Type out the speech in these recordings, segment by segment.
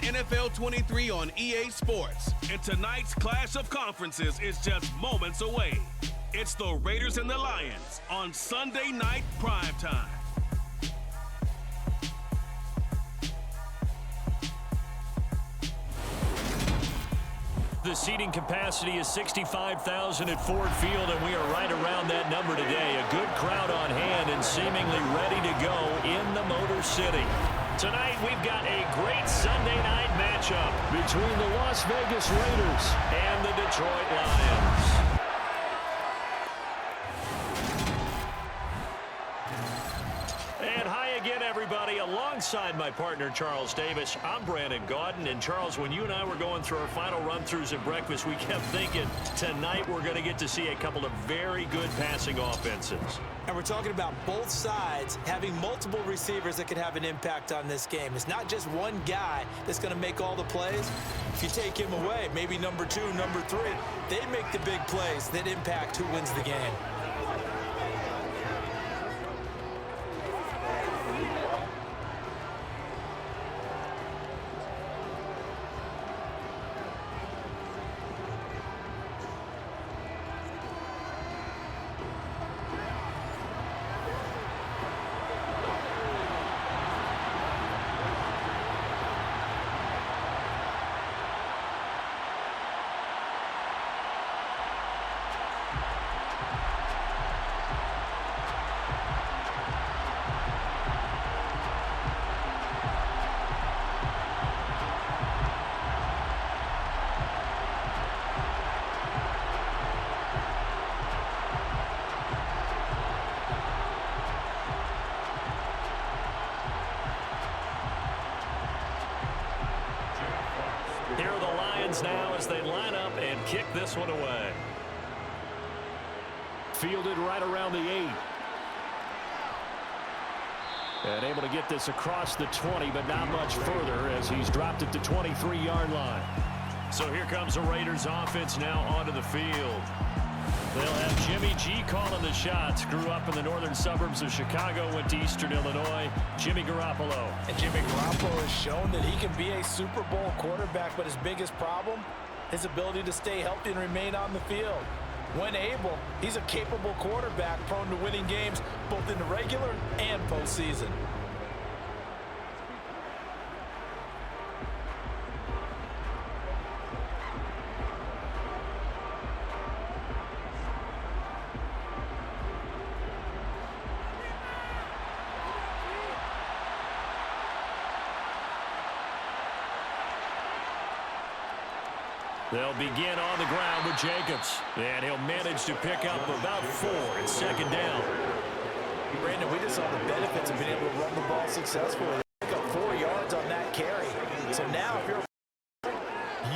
NFL 23 on EA Sports. And tonight's clash of conferences is just moments away. It's the Raiders and the Lions on Sunday Night Primetime. The seating capacity is 65,000 at Ford Field, and we are right around that number today. A good crowd on hand and seemingly ready to go in the Motor City. Tonight, we've got a great Sunday night matchup between the Las Vegas Raiders and the Detroit Lions. And hi again, everybody. Alongside my partner, Charles Davis, I'm Brandon Gaudin. And Charles, when you and I were going through our final run-throughs at breakfast, we kept thinking tonight we're going to get to see a couple of very good passing offenses. And we're talking about both sides having multiple receivers that could have an impact on this game. It's not just one guy that's going to make all the plays. If you take him away, maybe number 2, number 3, they make the big plays that impact who wins the game. Here are the Lions now as they line up and kick this one away. Fielded right around the 8. And able to get this across the 20, but not much further as he's dropped it to 23-yard line. So here comes the Raiders offense now onto the field. They'll have Jimmy G calling the shots. Grew up in the northern suburbs of Chicago, went to Eastern Illinois. Jimmy Garoppolo. And Jimmy Garoppolo has shown that he can be a Super Bowl quarterback, but his biggest problem, his ability to stay healthy and remain on the field. When able, he's a capable quarterback prone to winning games both in the regular and postseason. They'll begin on the ground with Jacobs. And he'll manage to pick up about 4 at second down. Brandon, we just saw the benefits of being able to run the ball successfully. Pick up 4 yards on that carry. So now if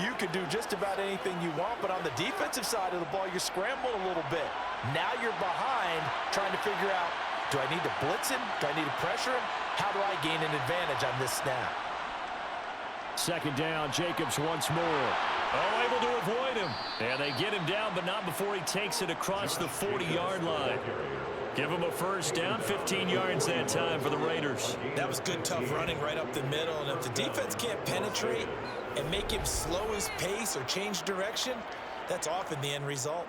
you can do just about anything you want, but on the defensive side of the ball, you're scrambling a little bit. Now you're behind trying to figure out, do I need to blitz him? Do I need to pressure him? How do I gain an advantage on this snap? Second down, Jacobs once more. Oh, able to avoid him. And they get him down, but not before he takes it across the 40-yard line. Give him a first down, 15 yards that time for the Raiders. That was good, tough running right up the middle. And if the defense can't penetrate and make him slow his pace or change direction, that's often the end result.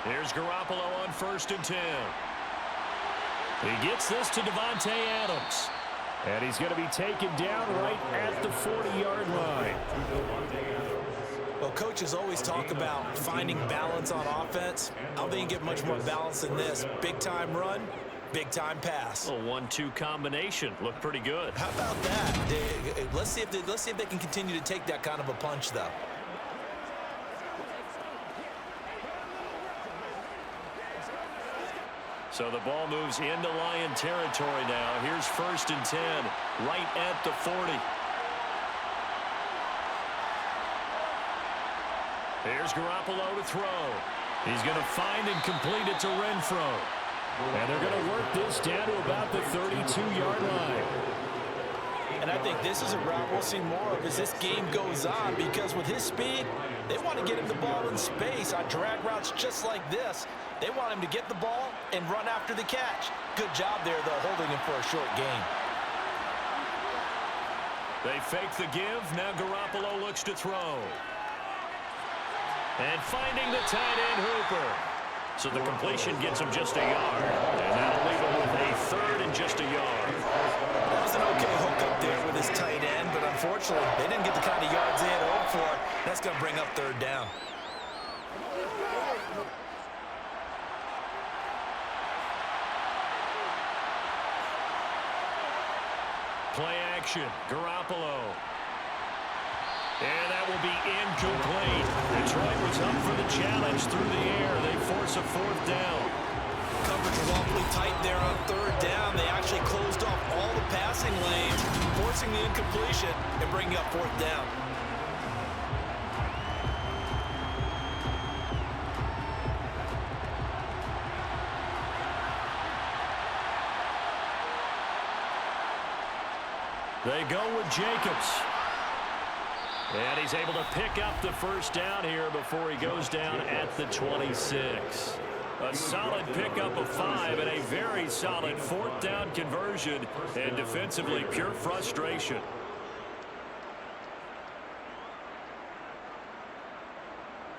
Here's Garoppolo on 1st and 10. He gets this to Davante Adams. And he's going to be taken down right at the 40-yard line. Well, coaches always talk about finding balance on offense. I don't think you get much more balance than this. Big-time run, big-time pass. A 1-2 combination. Looked pretty good. How about that? Let's see if they can continue to take that kind of a punch, though. So the ball moves into Lion territory now. Here's 1st and 10, right at the 40. Here's Garoppolo to throw. He's going to find and complete it to Renfro. And they're going to work this down to about the 32-yard line. And I think this is a route we'll see more of as this game goes on, because with his speed, they want to get him the ball in space on drag routes just like this. They want him to get the ball and run after the catch. Good job there, though, holding him for a short gain. They fake the give. Now Garoppolo looks to throw. And finding the tight end Hooper. So the completion gets him just a yard. And that'll leave him with a third and just a yard. That was an okay hook up there with his tight end, but unfortunately, they didn't get the kind of yards they had hoped for. That's going to bring up third down. Play action, Garoppolo. And that will be incomplete. Detroit was up for the challenge through the air. They force a fourth down. Coverage was awfully tight there on third down. They actually closed off all the passing lanes, forcing the incompletion and bringing up fourth down. They go with Jacobs. And he's able to pick up the first down here before he goes down at the 26. A solid pickup of 5 and a very solid fourth down conversion, and defensively pure frustration.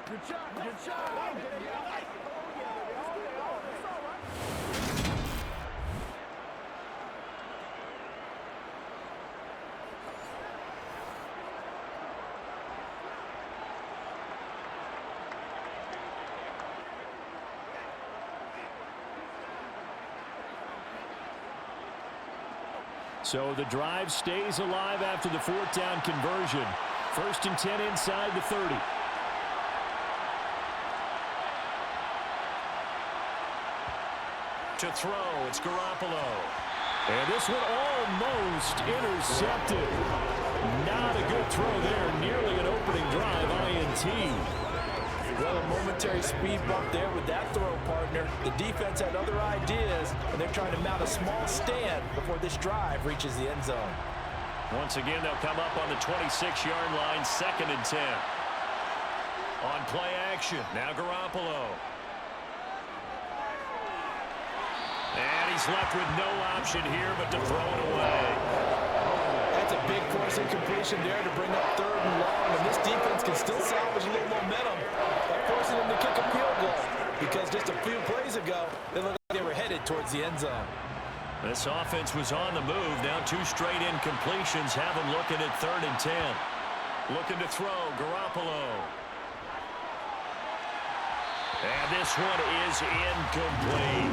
Good shot, good shot. So the drive stays alive after the fourth down conversion. 1st and 10 inside the 30. To throw, it's Garoppolo. And this one almost intercepted. Not a good throw there. Nearly an opening drive INT. Well, a momentary speed bump there with that throw, partner. The defense had other ideas, and they're trying to mount a small stand before this drive reaches the end zone. Once again, they'll come up on the 26-yard line, 2nd and 10. On play action, now Garoppolo. And he's left with no option here but to throw it away. That's a big force incompletion there to bring up 3rd and long, and this defense can still salvage a little momentum by forcing them to kick a field goal, because just a few plays ago, they looked like they were headed towards the end zone. This offense was on the move. Now 2 straight incompletions have them looking at 3rd and 10. Looking to throw, Garoppolo. And this one is incomplete.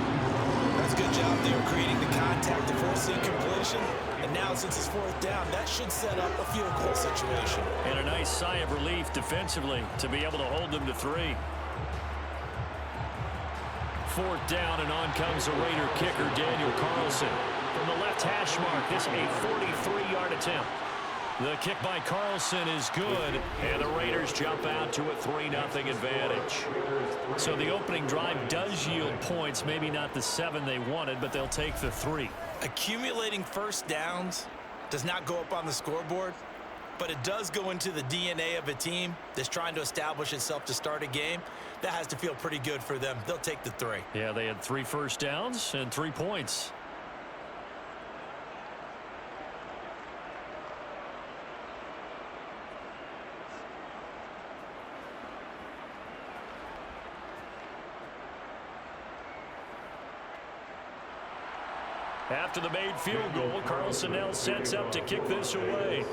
That's a good job there creating the contact to force the incompletion. And now since it's 4th down, that should set up a field goal situation. And a nice sigh of relief defensively to be able to hold them to 3. 4th down, and on comes the Raider kicker, Daniel Carlson. From the left hash mark, this a 43-yard attempt. The kick by Carlson is good, and the Raiders jump out to a 3-0 advantage. So the opening drive does yield points, maybe not the 7 they wanted, but they'll take the 3. Accumulating first downs does not go up on the scoreboard, but it does go into the DNA of a team that's trying to establish itself to start a game. That has to feel pretty good for them. They'll take the 3. Yeah, they had 3 first downs and 3 points. After the made field goal, Carlson now sets up to kick this away.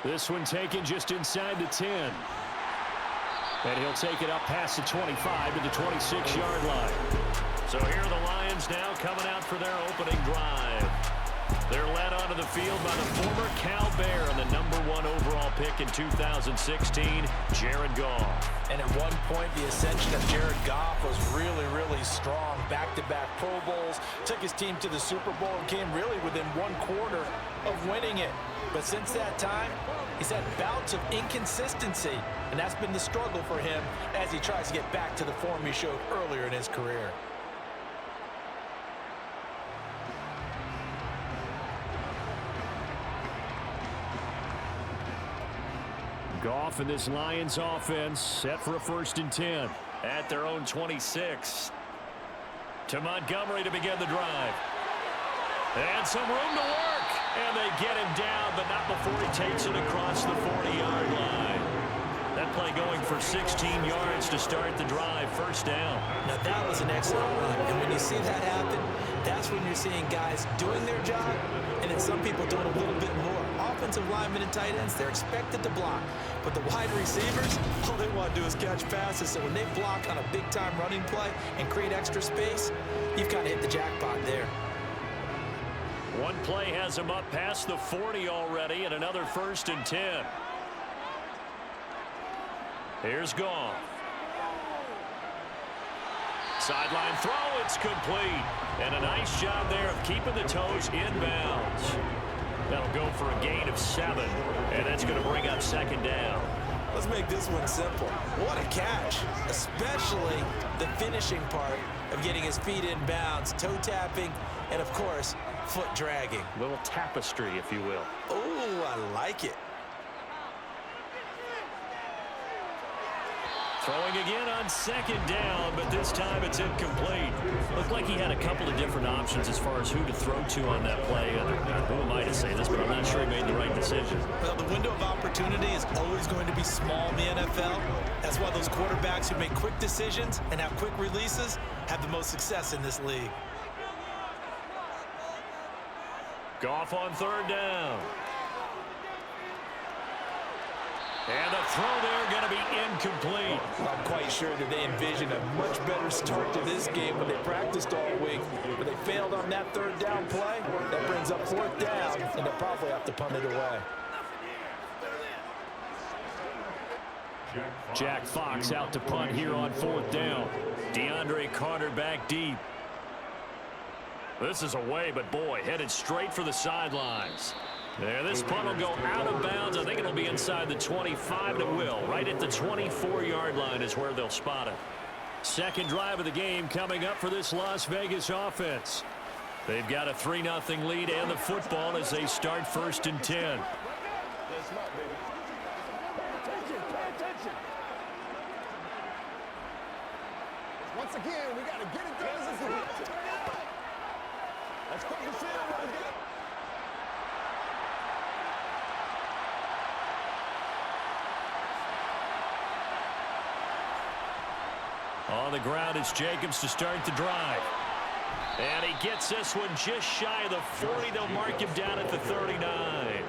This one taken just inside the 10. And he'll take it up past the 25 to the 26-yard line. So here are the Lions now coming out for their opening drive. They're led onto the field by the former Cal Bear and the #1 overall pick in 2016, Jared Goff. And at one point, the ascension of Jared Goff was really, really strong. Back-to-back Pro Bowls, took his team to the Super Bowl and came really within 1 quarter of winning it. But since that time, he's had bouts of inconsistency, and that's been the struggle for him as he tries to get back to the form he showed earlier in his career. Goff and this Lions offense set for a 1st and 10 at their own 26. To Montgomery to begin the drive. And some room to work. And they get him down, but not before he takes it across the 40-yard line. That play going for 16 yards to start the drive. 1st down. Now that was an excellent run. And when you see that happen, that's when you're seeing guys doing their job and then some people doing a little bit more. Offensive linemen and tight ends, they're expected to block. But the wide receivers, all they want to do is catch passes. So when they block on a big-time running play and create extra space, you've kind of hit the jackpot there. One play has him up past the 40 already, and another 1st and 10. Here's Goff. Sideline throw, it's complete. And a nice job there of keeping the toes inbounds. That'll go for a gain of 7, and that's going to bring up 2nd down. Let's make this one simple. What a catch, especially the finishing part of getting his feet in bounds, toe tapping, and of course, foot dragging. Little tapestry, if you will. Oh, I like it. Throwing again on 2nd down, but this time it's incomplete. Looked like he had a couple of different options as far as who to throw to on that play. Who am I to say this, but I'm not sure he made the right decision. Well, the window of opportunity is always going to be small in the NFL. That's why those quarterbacks who make quick decisions and have quick releases have the most success in this league. Goff on 3rd down. And the throw there going to be incomplete. I'm quite sure that they envisioned a much better start to this game when they practiced all week. But they failed on that 3rd down play. That brings up 4th down, and they'll probably have to punt it away. Jack Fox out to punt here on 4th down. DeAndre Carter back deep. This is away, but boy, headed straight for the sidelines. There, this punt will go out of bounds. I think it'll be inside the 25, and it will. Right at the 24-yard line is where they'll spot it. 2nd drive of the game coming up for this Las Vegas offense. They've got a 3-0 lead and the football as they start 1st and 10. Once again, we got to get it done. Let's quick this in. On the ground, it's Jacobs to start the drive. And he gets this one just shy of the 40. They'll mark him down at the 39.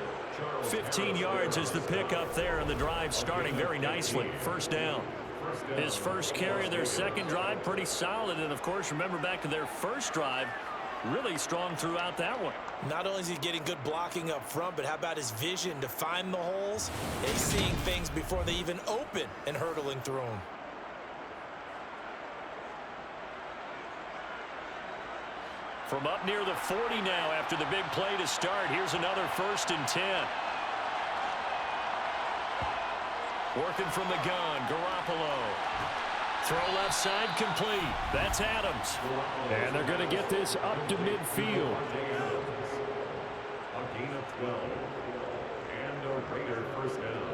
15 yards is the pickup there, and the drive starting very nicely. 1st down. His first carry of their 2nd drive, pretty solid. And, of course, remember back to their 1st drive, really strong throughout that one. Not only is he getting good blocking up front, but how about his vision to find the holes? He's seeing things before they even open and hurtling through them. From up near the 40 now after the big play to start. Here's another 1st and 10. Working from the gun, Garoppolo. Throw left side complete. That's Adams. And they're going to get this up to midfield. A gain of 12. And a Raider 1st down.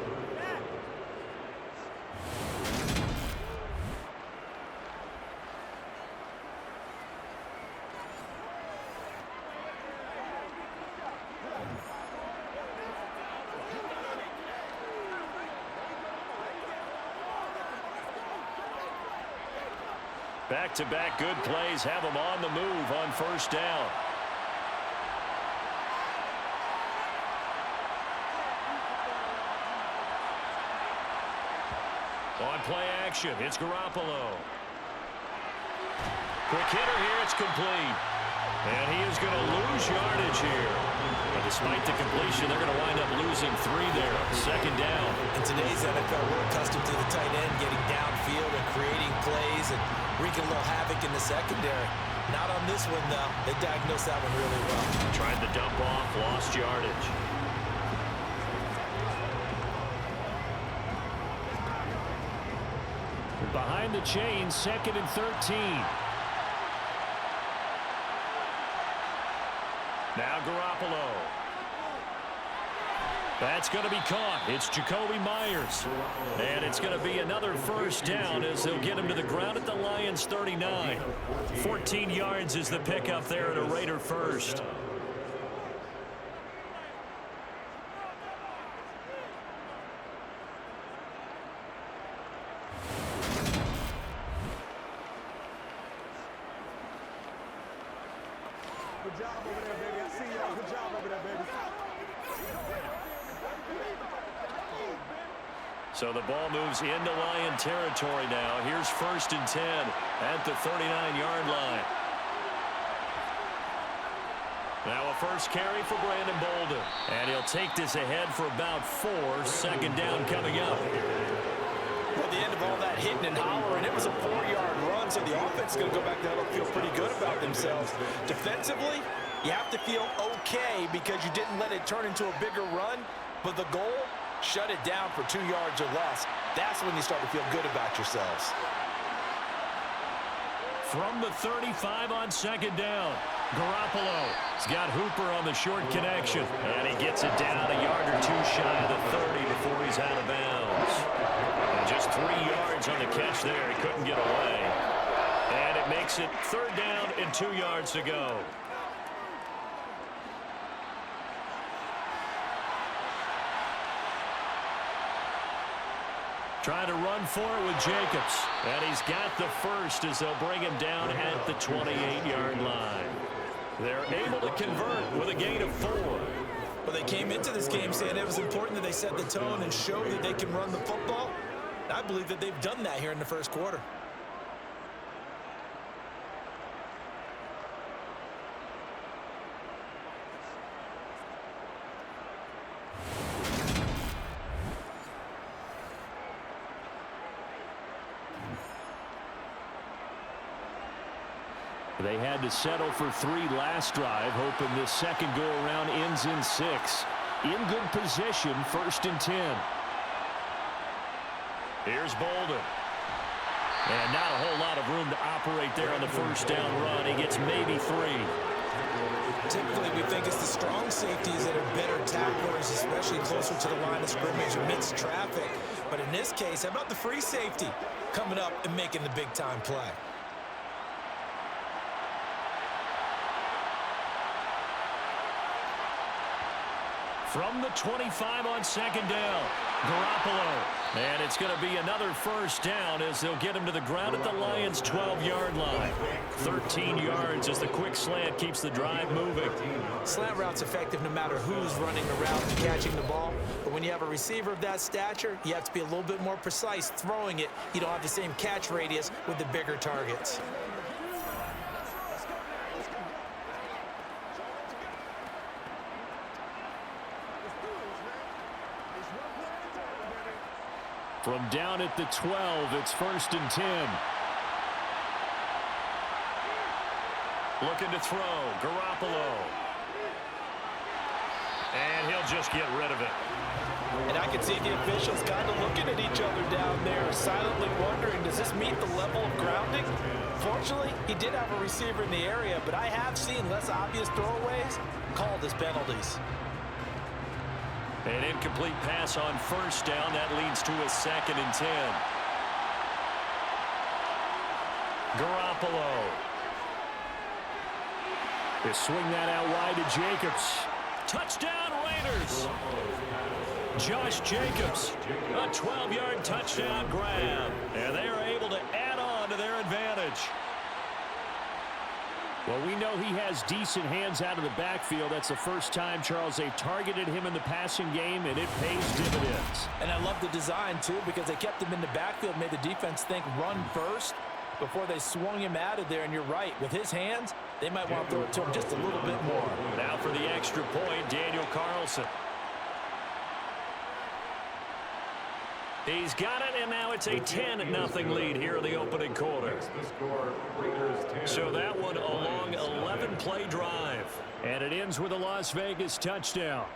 Back-to-back good plays have them on the move on 1st down. On play action, it's Garoppolo. Quick hitter here, it's complete. And he is going to lose yardage here. But despite the completion, they're going to wind up losing 3 there. 2nd down. In today's NFL, we're accustomed to the tight end getting downfield and creating plays and wreaking a little havoc in the secondary. Not on this one, though. They diagnosed that one really well. Tried the dump off, lost lost yardage. Behind the chain, 2nd and 13. Now Garoppolo. That's going to be caught. It's Jacoby Myers. And it's going to be another first down as they'll get him to the ground at the Lions' 39. 14 yards is the pickup there at a Raider first. Good job over there, baby. I see y'all. Good job over there, baby. So the ball moves into Lion territory now. Here's 1st and 10 at the 39-yard line. Now a first carry for Brandon Bolden. And he'll take this ahead for about 4. 2nd down coming up. At the end of all that hitting and hollering, it was a 4-yard run, so the offense is going to go back there and feel pretty good about themselves. Defensively, you have to feel okay because you didn't let it turn into a bigger run, but the goal, shut it down for 2 yards or less. That's when you start to feel good about yourselves. From the 35 on 2nd down, Garoppolo's got Hooper on the short connection, and he gets it down a yard or 2 shy of the 30 before he's out of bounds. And just 3 yards on the catch there. He couldn't get away. And it makes it 3rd down and 2 yards to go. Trying to run for it with Jacobs. And he's got the first as they'll bring him down at the 28-yard line. They're able to convert with a gain of 4. Well, they came into this game saying it was important that they set the tone and show that they can run the football. I believe that they've done that here in the first quarter. They had to settle for 3 last drive, hoping this second go-around ends in 6. In good position, 1st and 10. Here's Bolden. And not a whole lot of room to operate there on the first down run. He gets maybe 3. Typically, we think it's the strong safeties that are better tacklers, especially closer to the line of scrimmage amidst traffic. But in this case, how about the free safety coming up and making the big-time play? From the 25 on 2nd down, Garoppolo. And it's going to be another first down as they'll get him to the ground at the Lions' 12-yard line. 13 yards as the quick slant keeps the drive moving. Slant route's effective no matter who's running the route and catching the ball. But when you have a receiver of that stature, you have to be a little bit more precise throwing it. You don't have the same catch radius with the bigger targets. From down at the 12, it's 1st and 10. Looking to throw, Garoppolo. And he'll just get rid of it. And I can see the officials kind of looking at each other down there, silently wondering, does this meet the level of grounding? Fortunately, he did have a receiver in the area, but I have seen less obvious throwaways called as penalties. An incomplete pass on first down. That leads to a 2nd and 10. Garoppolo. They swing that out wide to Jacobs. Touchdown, Raiders. Josh Jacobs, a 12-yard touchdown grab. And they are able to add on to their advantage. Well, we know he has decent hands out of the backfield. That's the first time, Charles, they've targeted him in the passing game, and it pays dividends. And I love the design, too, because they kept him in the backfield, made the defense think run first before they swung him out of there. And you're right, with his hands, they might want to throw it to him just a little bit more. Now for the extra point, Daniel Carlson. He's got it, and now it's a 10-0 lead here in the opening quarter. The score, Raiders 10. So that one a long 11-play drive. And it ends with a Las Vegas touchdown.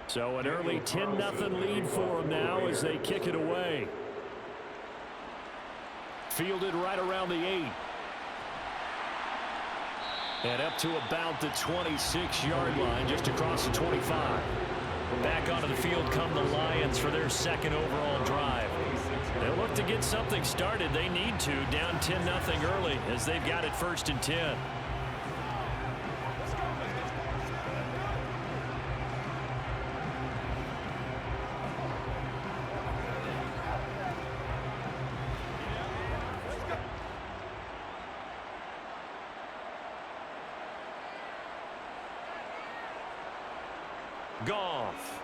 So an early 10-0 lead for them now as they kick it away. Fielded right around the 8. And up to about the 26-yard line, just across the 25. Back onto the field come the Lions for their second overall drive. They'll look to get something started. They need to, down 10-0 early as they've got it 1st and 10. Goff.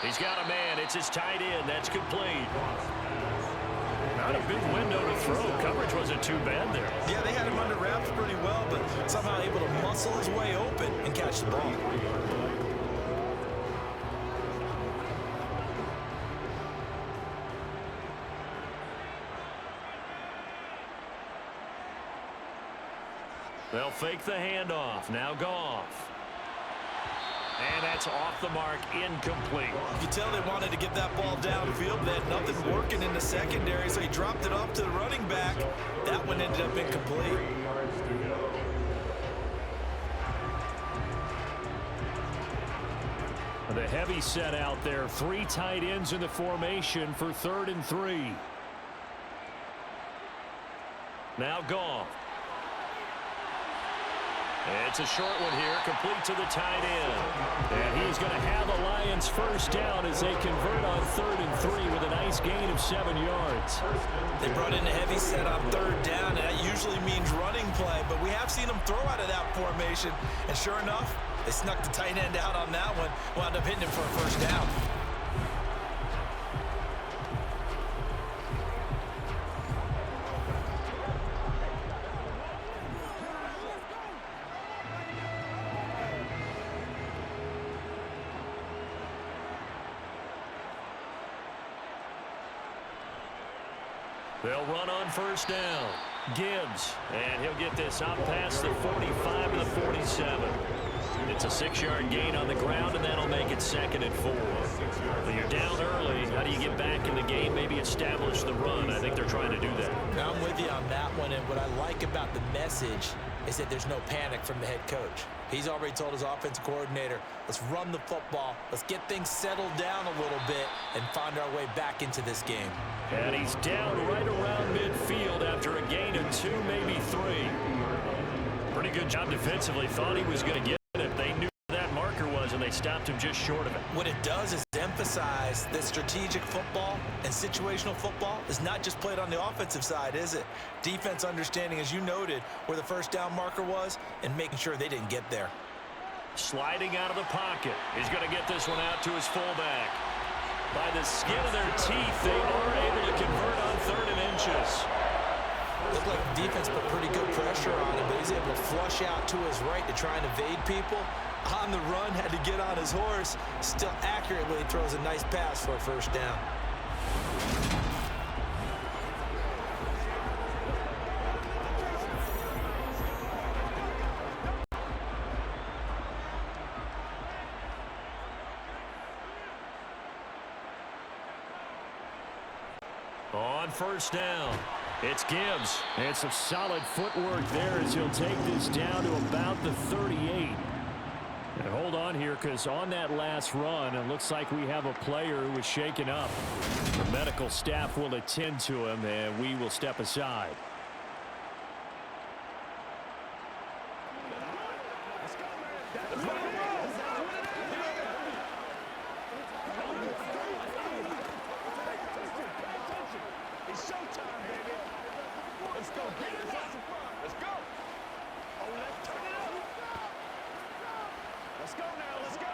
He's got a man. It's his tight end. That's complete. Not a big window to throw. Coverage wasn't too bad there. Yeah, they had him under wraps pretty well, but somehow able to muscle his way open and catch the ball. They'll fake the handoff. Now Goff. And that's off the mark, incomplete. You can tell they wanted to get that ball downfield. They had nothing working in the secondary, so he dropped it off to the running back. That one ended up incomplete. 3 yards to go. The heavy set out there. 3 tight ends in the formation for 3rd and 3. Now Goff. It's a short one here, complete to the tight end. And he's going to have the Lions first down as they convert on 3rd and 3 with a nice gain of 7 yards. They brought in a heavy set on 3rd down, and that usually means running play, but we have seen them throw out of that formation. And sure enough, they snuck the tight end out on that one, wound up hitting him for a first down. They'll run on first down. Gibbs, and he'll get this out past the 45 to the 47. It's a 6-yard gain on the ground, and that'll make it 2nd and 4. When you're down early, how do you get back in the game, maybe establish the run? I think they're trying to do that. I'm with you on that one, and what I like about the message is that there's no panic from the head coach. He's already told his offensive coordinator, let's run the football, let's get things settled down a little bit and find our way back into this game. And he's down right around midfield after a gain of 2, maybe 3. Pretty good job defensively. Thought he was going to get it. They knew where that marker was, and they stopped him just short of it. What it does is emphasize that strategic football and situational football is not just played on the offensive side, is it? Defense understanding, as you noted, where the first down marker was and making sure they didn't get there. Sliding out of the pocket. He's going to get this one out to his fullback. By the skin of their teeth, they are able to convert on 3rd and inches. Looked like the defense put pretty good pressure on him, but he's able to flush out to his right to try and evade people. On the run, had to get on his horse. Still accurately throws a nice pass for a first down. On first down, it's Gibbs. And some solid footwork there as he'll take this down to about the 38. And hold on here, because on that last run, it looks like we have a player who was shaken up. The medical staff will attend to him, and we will step aside. Let's go. Oh, let's turn it up. Let's go now. Let's go.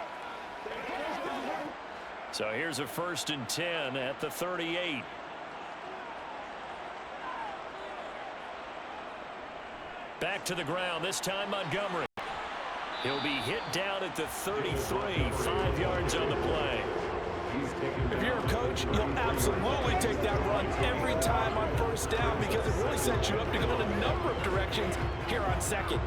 So here's a 1st and 10 at the 38. Back to the ground, this time Montgomery. He'll be hit down at the 33, 5 yards on the play. If you're a coach, you'll absolutely take that run every time on 1st down because it really sets you up to go in a number of directions here on 2nd.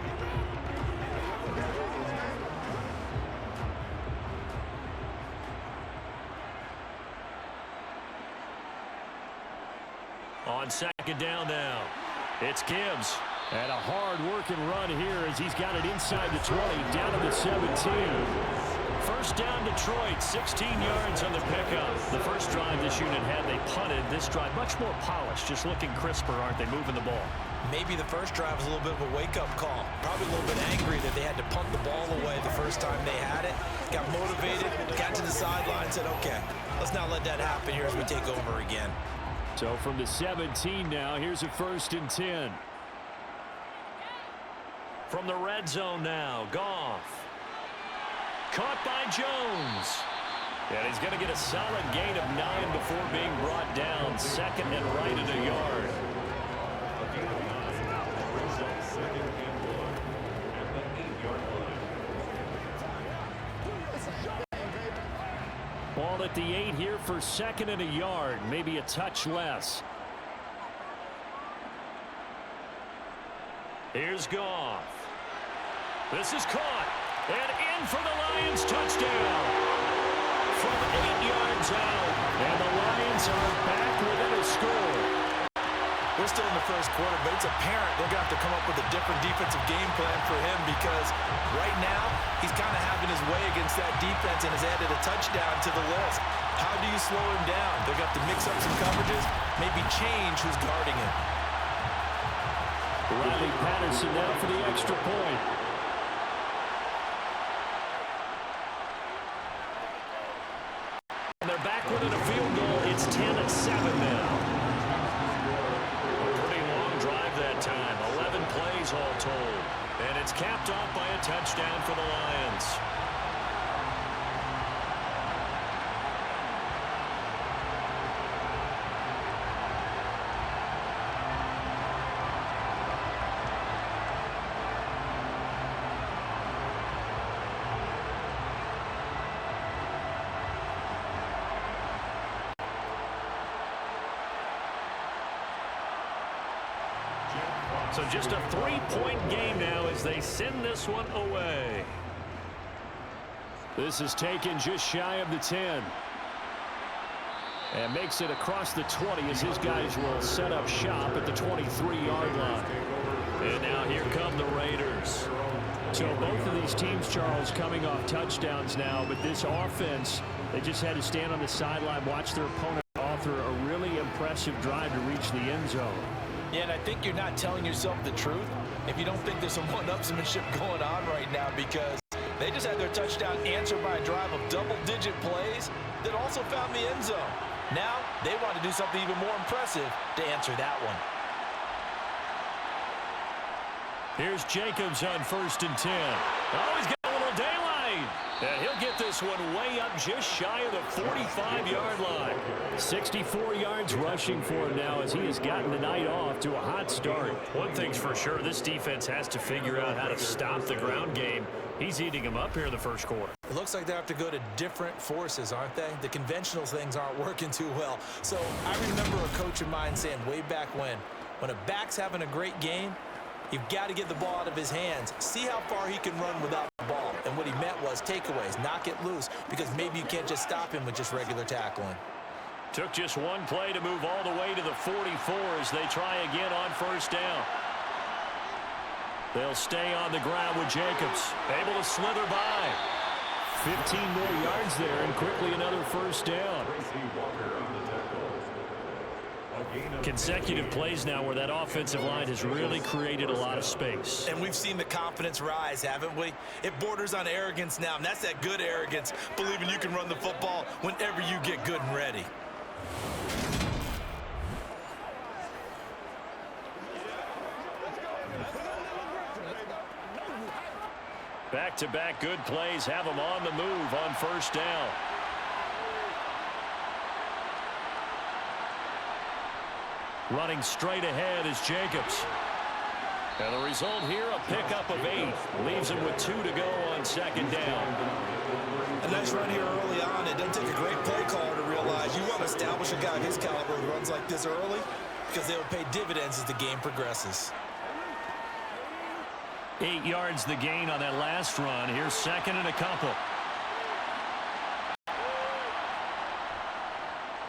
On 2nd down now, it's Gibbs. And a hard-working run here as he's got it inside the 20, down to the 17. 1st down Detroit, 16 yards on the pickup. The first drive this unit had, they punted. This drive much more polished, just looking crisper, aren't they, moving the ball? Maybe the first drive was a little bit of a wake-up call. Probably a little bit angry that they had to punt the ball away the first time they had it. Got motivated, got to the sideline, said, okay, let's not let that happen here as we take over again. So from the 17 now, here's a 1st and 10. From the red zone now, Goff. Caught by Jones. And he's going to get a solid gain of 9 before being brought down. 2nd and right at a yard. Ball at the 8 here for 2nd and a yard. Maybe a touch less. Here's Goff. This is caught. And in for the Lions touchdown. From 8 yards out. And the Lions are back within a score. We're still in the first quarter, but it's apparent they're going to have to come up with a different defensive game plan for him because right now he's kind of having his way against that defense and has added a touchdown to the list. How do you slow him down? They're going to have to mix up some coverages, maybe change who's guarding him. Riley Patterson now for the extra point. And they're back within a field goal. It's 10-7 now. A pretty long drive that time. 11 plays all told. And it's capped off by a touchdown for the Lions. So just a 3-point game now as they send this one away. This is taken just shy of the 10. And makes it across the 20 as his guys will set up shop at the 23-yard line. And now here come the Raiders. So both of these teams, Charles, coming off touchdowns now, but this offense, they just had to stand on the sideline, watch their opponent author a really impressive drive to reach the end zone. Yeah, and I think you're not telling yourself the truth if you don't think there's some one-upsmanship going on right now because they just had their touchdown answered by a drive of double-digit plays that also found the end zone. Now they want to do something even more impressive to answer that one. Here's Jacobs on 1st and 10. Oh, he's got a little daylight. And he'll get this one way up just shy of the 45-yard line. 64 yards rushing for him now as he has gotten the night off to a hot start. One thing's for sure, this defense has to figure out how to stop the ground game. He's eating them up here in the first quarter. It looks like they have to go to different forces, aren't they? The conventional things aren't working too well. So I remember a coach of mine saying way back when a back's having a great game, you've got to get the ball out of his hands. See how far he can run without the ball. And what he meant was takeaways, knock it loose, because maybe you can't just stop him with just regular tackling. Took just one play to move all the way to the 44 as they try again on 1st down. They'll stay on the ground with Jacobs, able to slither by. 15 more yards there and quickly another 1st down. Consecutive plays now where that offensive line has really created a lot of space. And we've seen the confidence rise, haven't we? It borders on arrogance now, and that's that good arrogance, believing you can run the football whenever you get good and ready. Back-to-back good plays have them on the move on first down. Running straight ahead is Jacobs. And the result here, a pickup of 8. Leaves him with 2 to go on second down. A nice run here early on. It doesn't take a great play caller to realize you want to establish a guy of his caliber who runs like this early because they will pay dividends as the game progresses. 8 yards the gain on that last run. Here's second and a couple.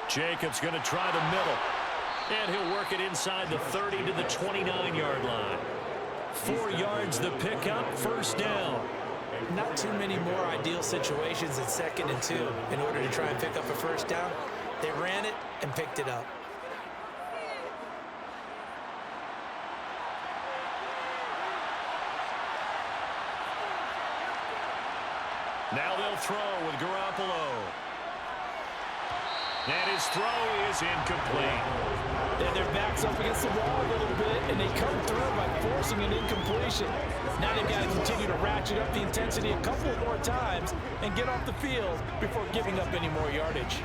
Jacobs going to try the middle. And he'll work it inside the 30 to the 29-yard line. 4 yards the pickup, first down. Not too many more ideal situations at 2nd and 2 in order to try and pick up a first down. They ran it and picked it up. Now they'll throw with Garoppolo. And his throw is incomplete. And their back's up against the wall a little bit, and they come through by forcing an incompletion. Now they've got to continue to ratchet up the intensity a couple more times and get off the field before giving up any more yardage.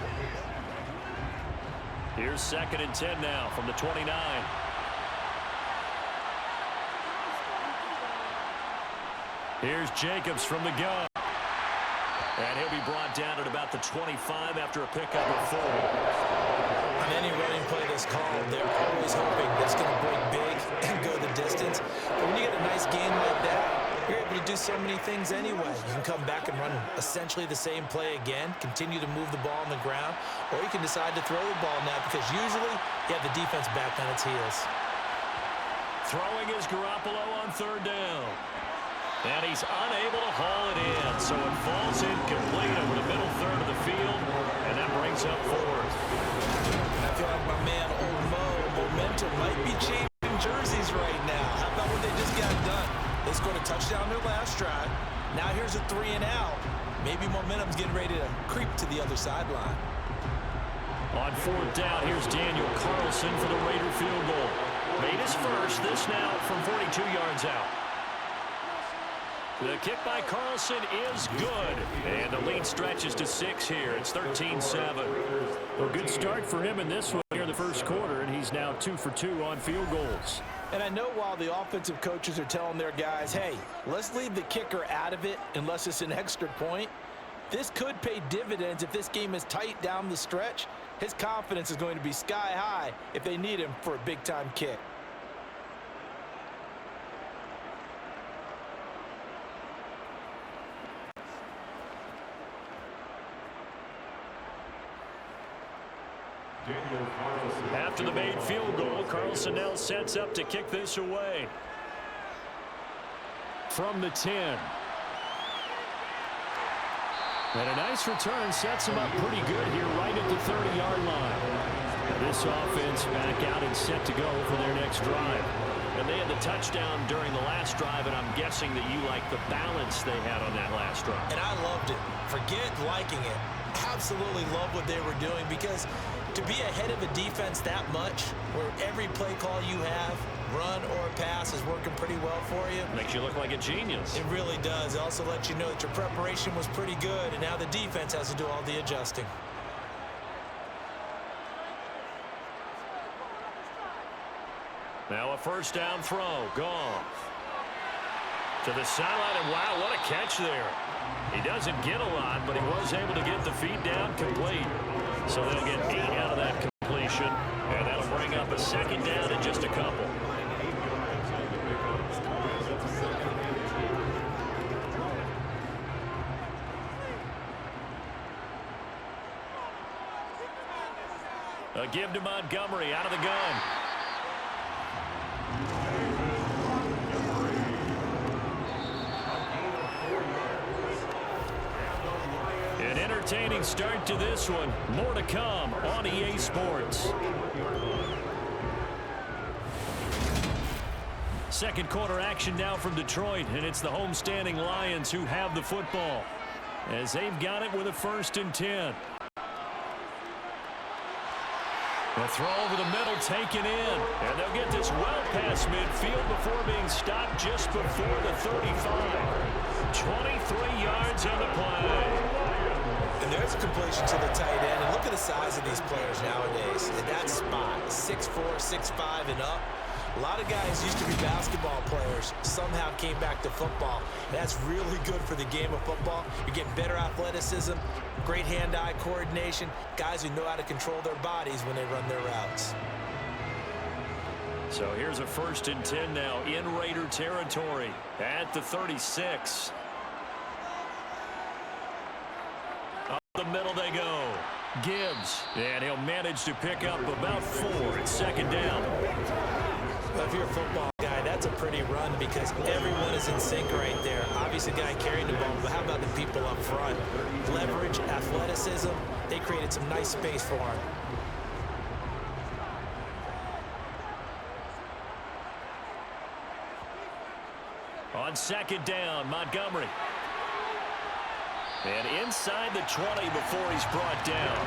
Here's 2nd and 10 now from the 29. Here's Jacobs from the gun. And he'll be brought down at about the 25 after a pickup of 4. On any running play that's called, they're always hoping that's going to break big and go the distance. But when you get a nice game like that, you're able to do so many things anyway. You can come back and run essentially the same play again, continue to move the ball on the ground, or you can decide to throw the ball now because usually you have the defense back on its heels. Throwing is Garoppolo on 3rd down. And he's unable to haul it in, so it falls incomplete over the middle third of the field, and that brings up 4th. I feel like my man, Old Mo, momentum might be changing jerseys right now. How about what they just got done? They scored a touchdown their last drive. Now here's a 3 and out. Maybe momentum's getting ready to creep to the other sideline. On 4th down, here's Daniel Carlson for the Raider field goal. Made his first, this now from 42 yards out. The kick by Carlson is good. And the lead stretches to 6 here. It's 13-7. A good start for him in this one here in the first quarter, and he's now 2 for 2 on field goals. And I know while the offensive coaches are telling their guys, hey, let's leave the kicker out of it unless it's an extra point, this could pay dividends if this game is tight down the stretch. His confidence is going to be sky high if they need him for a big-time kick. After the made field goal, Carlson now sets up to kick this away. From the 10. And a nice return sets him up pretty good here right at the 30-yard line. This offense back out and set to go for their next drive. And they had the touchdown during the last drive, and I'm guessing that you like the balance they had on that last drive. And I loved it. Forget liking it. Absolutely love what they were doing because to be ahead of a defense that much, where every play call you have, run or pass, is working pretty well for you. Makes you look like a genius. It really does. It also lets you know that your preparation was pretty good, and now the defense has to do all the adjusting. Now a first down throw. Goff to the sideline, and wow, what a catch there. He doesn't get a lot, but he was able to get the feet down complete. So they'll get 8 out of that completion, and that'll bring up a second down in just a couple. A give to Montgomery out of the gun. An entertaining start to this one. More to come on EA Sports. Second quarter action now from Detroit, and it's the homestanding Lions who have the football as they've got it with a 1st and 10. The throw over the middle taken in, and they'll get this well past midfield before being stopped just before the 35. 23 yards on the play. And there's a completion to the tight end. And look at the size of these players nowadays. At that spot, 6'4", 6'5", and up. A lot of guys used to be basketball players, somehow came back to football. That's really good for the game of football. You're getting better athleticism, great hand-eye coordination, guys who know how to control their bodies when they run their routes. So here's a 1st and 10 now in Raider territory at the 36. Up the middle they go. Gibbs, and he'll manage to pick up about 4 at 2nd down. If you're a football guy, that's a pretty run because everyone is in sync right there. Obviously, the guy carrying the ball, but how about the people up front? Leverage, athleticism, they created some nice space for him. On 2nd down, Montgomery. And inside the 20 before he's brought down.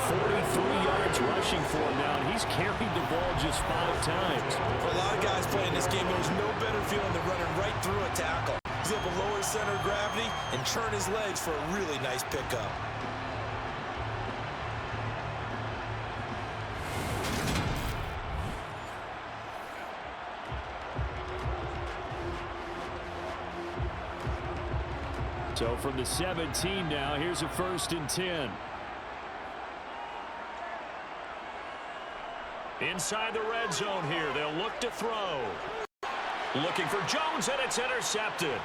43 yards rushing for him now, and he's carried the ball just 5 times. For a lot of guys playing this game, there's no better feeling than running right through a tackle. He's able to lower his center of gravity and turn his legs for a really nice pickup. So from the 17 now, here's a 1st and 10. Inside the red zone here, they'll look to throw. Looking for Jones, and it's intercepted.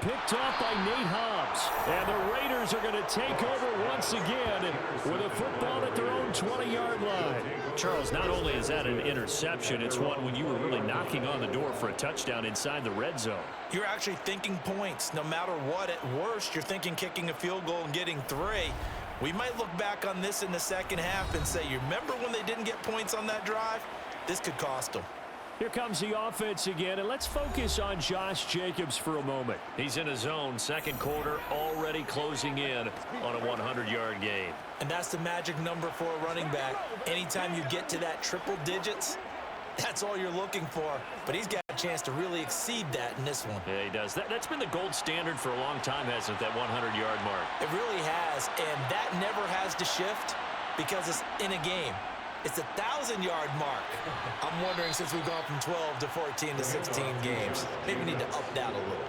Picked off by Nate Hobbs. And the Raiders are going to take over once again with a football at their own 20-yard line. Charles, not only is that an interception, it's one when you were really knocking on the door for a touchdown inside the red zone. You're actually thinking points. No matter what, at worst, you're thinking kicking a field goal and getting 3. We might look back on this in the second half and say, you remember when they didn't get points on that drive? This could cost them. Here comes the offense again, and let's focus on Josh Jacobs for a moment. He's in his zone, 2nd quarter, already closing in on a 100-yard game. And that's the magic number for a running back. Anytime you get to that triple digits, that's all you're looking for. But he's got a chance to really exceed that in this one. Yeah, he does. That's been the gold standard for a long time, hasn't it, that 100-yard mark? It really has, and that never has to shift because it's in a game. It's a 1,000-yard mark. I'm wondering, since we've gone from 12 to 14 to 16 games, maybe we need to up that a little.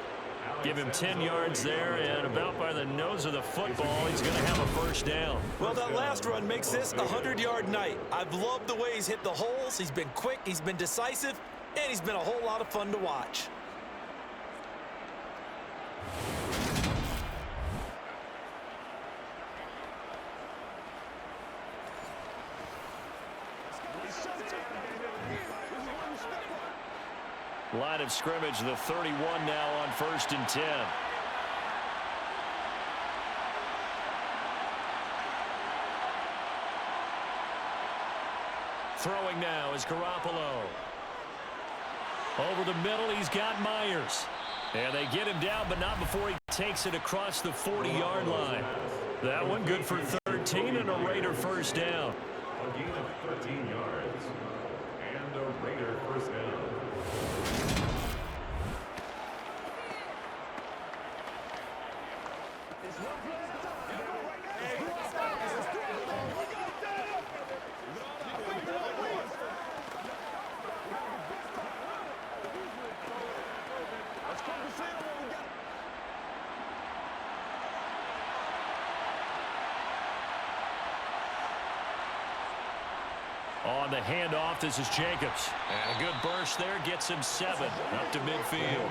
Give him 10 yards there, and about by the nose of the football, he's going to have a 1st down. Well, that last run makes this a 100-yard night. I've loved the way he's hit the holes. He's been quick, he's been decisive, and he's been a whole lot of fun to watch. Line of scrimmage, the 31 now on 1st and 10. Throwing now is Garoppolo. Over the middle, he's got Myers. And they get him down, but not before he takes it across the 40-yard line. That one good for 13 and a Raider 1st down. A gain of 13 yards. And a Raider 1st down. On the handoff, this is Jacobs. And a good burst there gets him 7 up to midfield.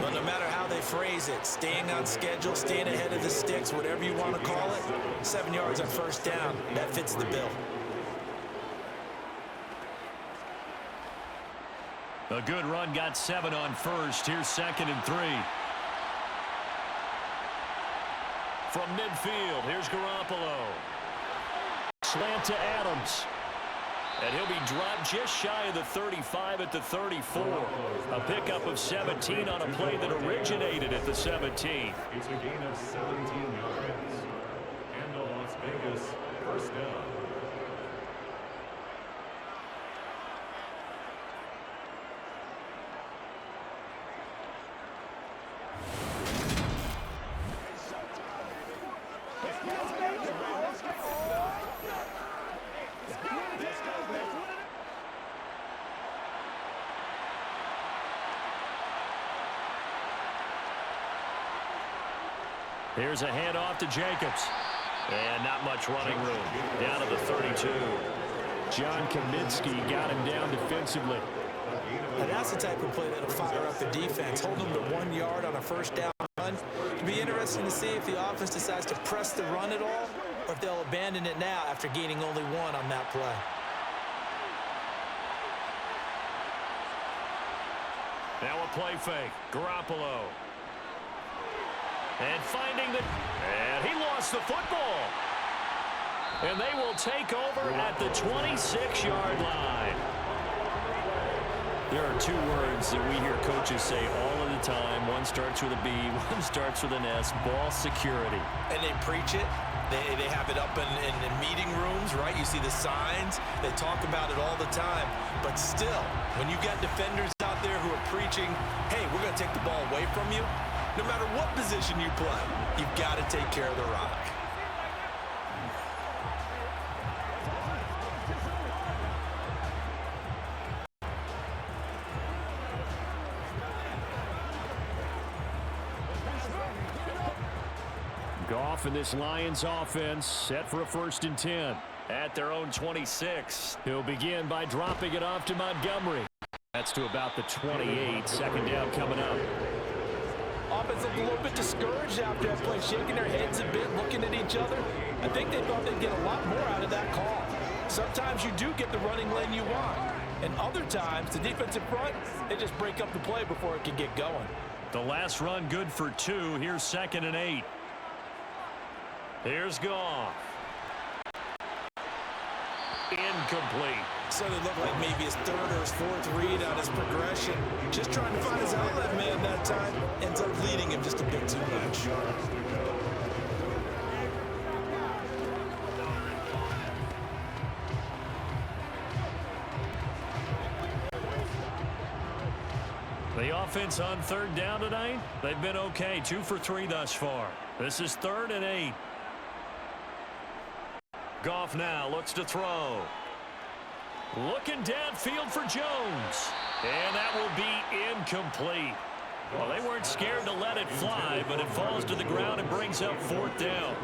Well, no matter how they phrase it, staying on schedule, staying ahead of the sticks, whatever you want to call it, 7 yards on 1st down, that fits the bill. A good run got 7 on 1st. Here's 2nd and 3. From midfield, here's Garoppolo. Slant to Adams. And he'll be dropped just shy of the 35 at the 34. A pickup of 17 on a play that originated at the 17. It's a gain of 17 yards. And a Las Vegas 1st down. Here's a handoff to Jacobs. And not much running room. Down to the 32. John Kaminsky got him down defensively. Now that's the type of play that'll fire up the defense. Hold them to 1 yard on a first down run. It'll be interesting to see if the offense decides to press the run at all or if they'll abandon it now after gaining only 1 on that play. Now a play fake. Garoppolo. And finding the... And he lost the football. And they will take over at the 26-yard line. There are 2 words that we hear coaches say all of the time. One starts with a B, one starts with an S. Ball security. And they preach it. They have it up in meeting rooms, right? You see the signs. They talk about it all the time. But still, when you got defenders out there who are preaching, hey, we're going to take the ball away from you, no matter what position you play, you've got to take care of the rock. Goff and this Lions offense set for a 1st and 10 at their own 26. He'll begin by dropping it off to Montgomery. That's to about the 28. 2nd down coming up. Offense looked a little bit discouraged after that play, shaking their heads a bit, looking at each other. I think they thought they'd get a lot more out of that call. Sometimes you do get the running lane you want. And other times, the defensive front, they just break up the play before it can get going. The last run good for 2. Here's 2nd and 8. Here's Goff. Incomplete. So it looked like maybe his 3rd or his 4th read on his progression. Just trying to find his outlet man that time. Ends up leading him just a bit too much. The offense on 3rd down tonight, they've been okay. 2 for 3 thus far. This is 3rd and 8. Goff now looks to throw. Looking downfield for Jones. And that will be incomplete. Well, they weren't scared to let it fly, but it falls to the ground and brings up 4th down.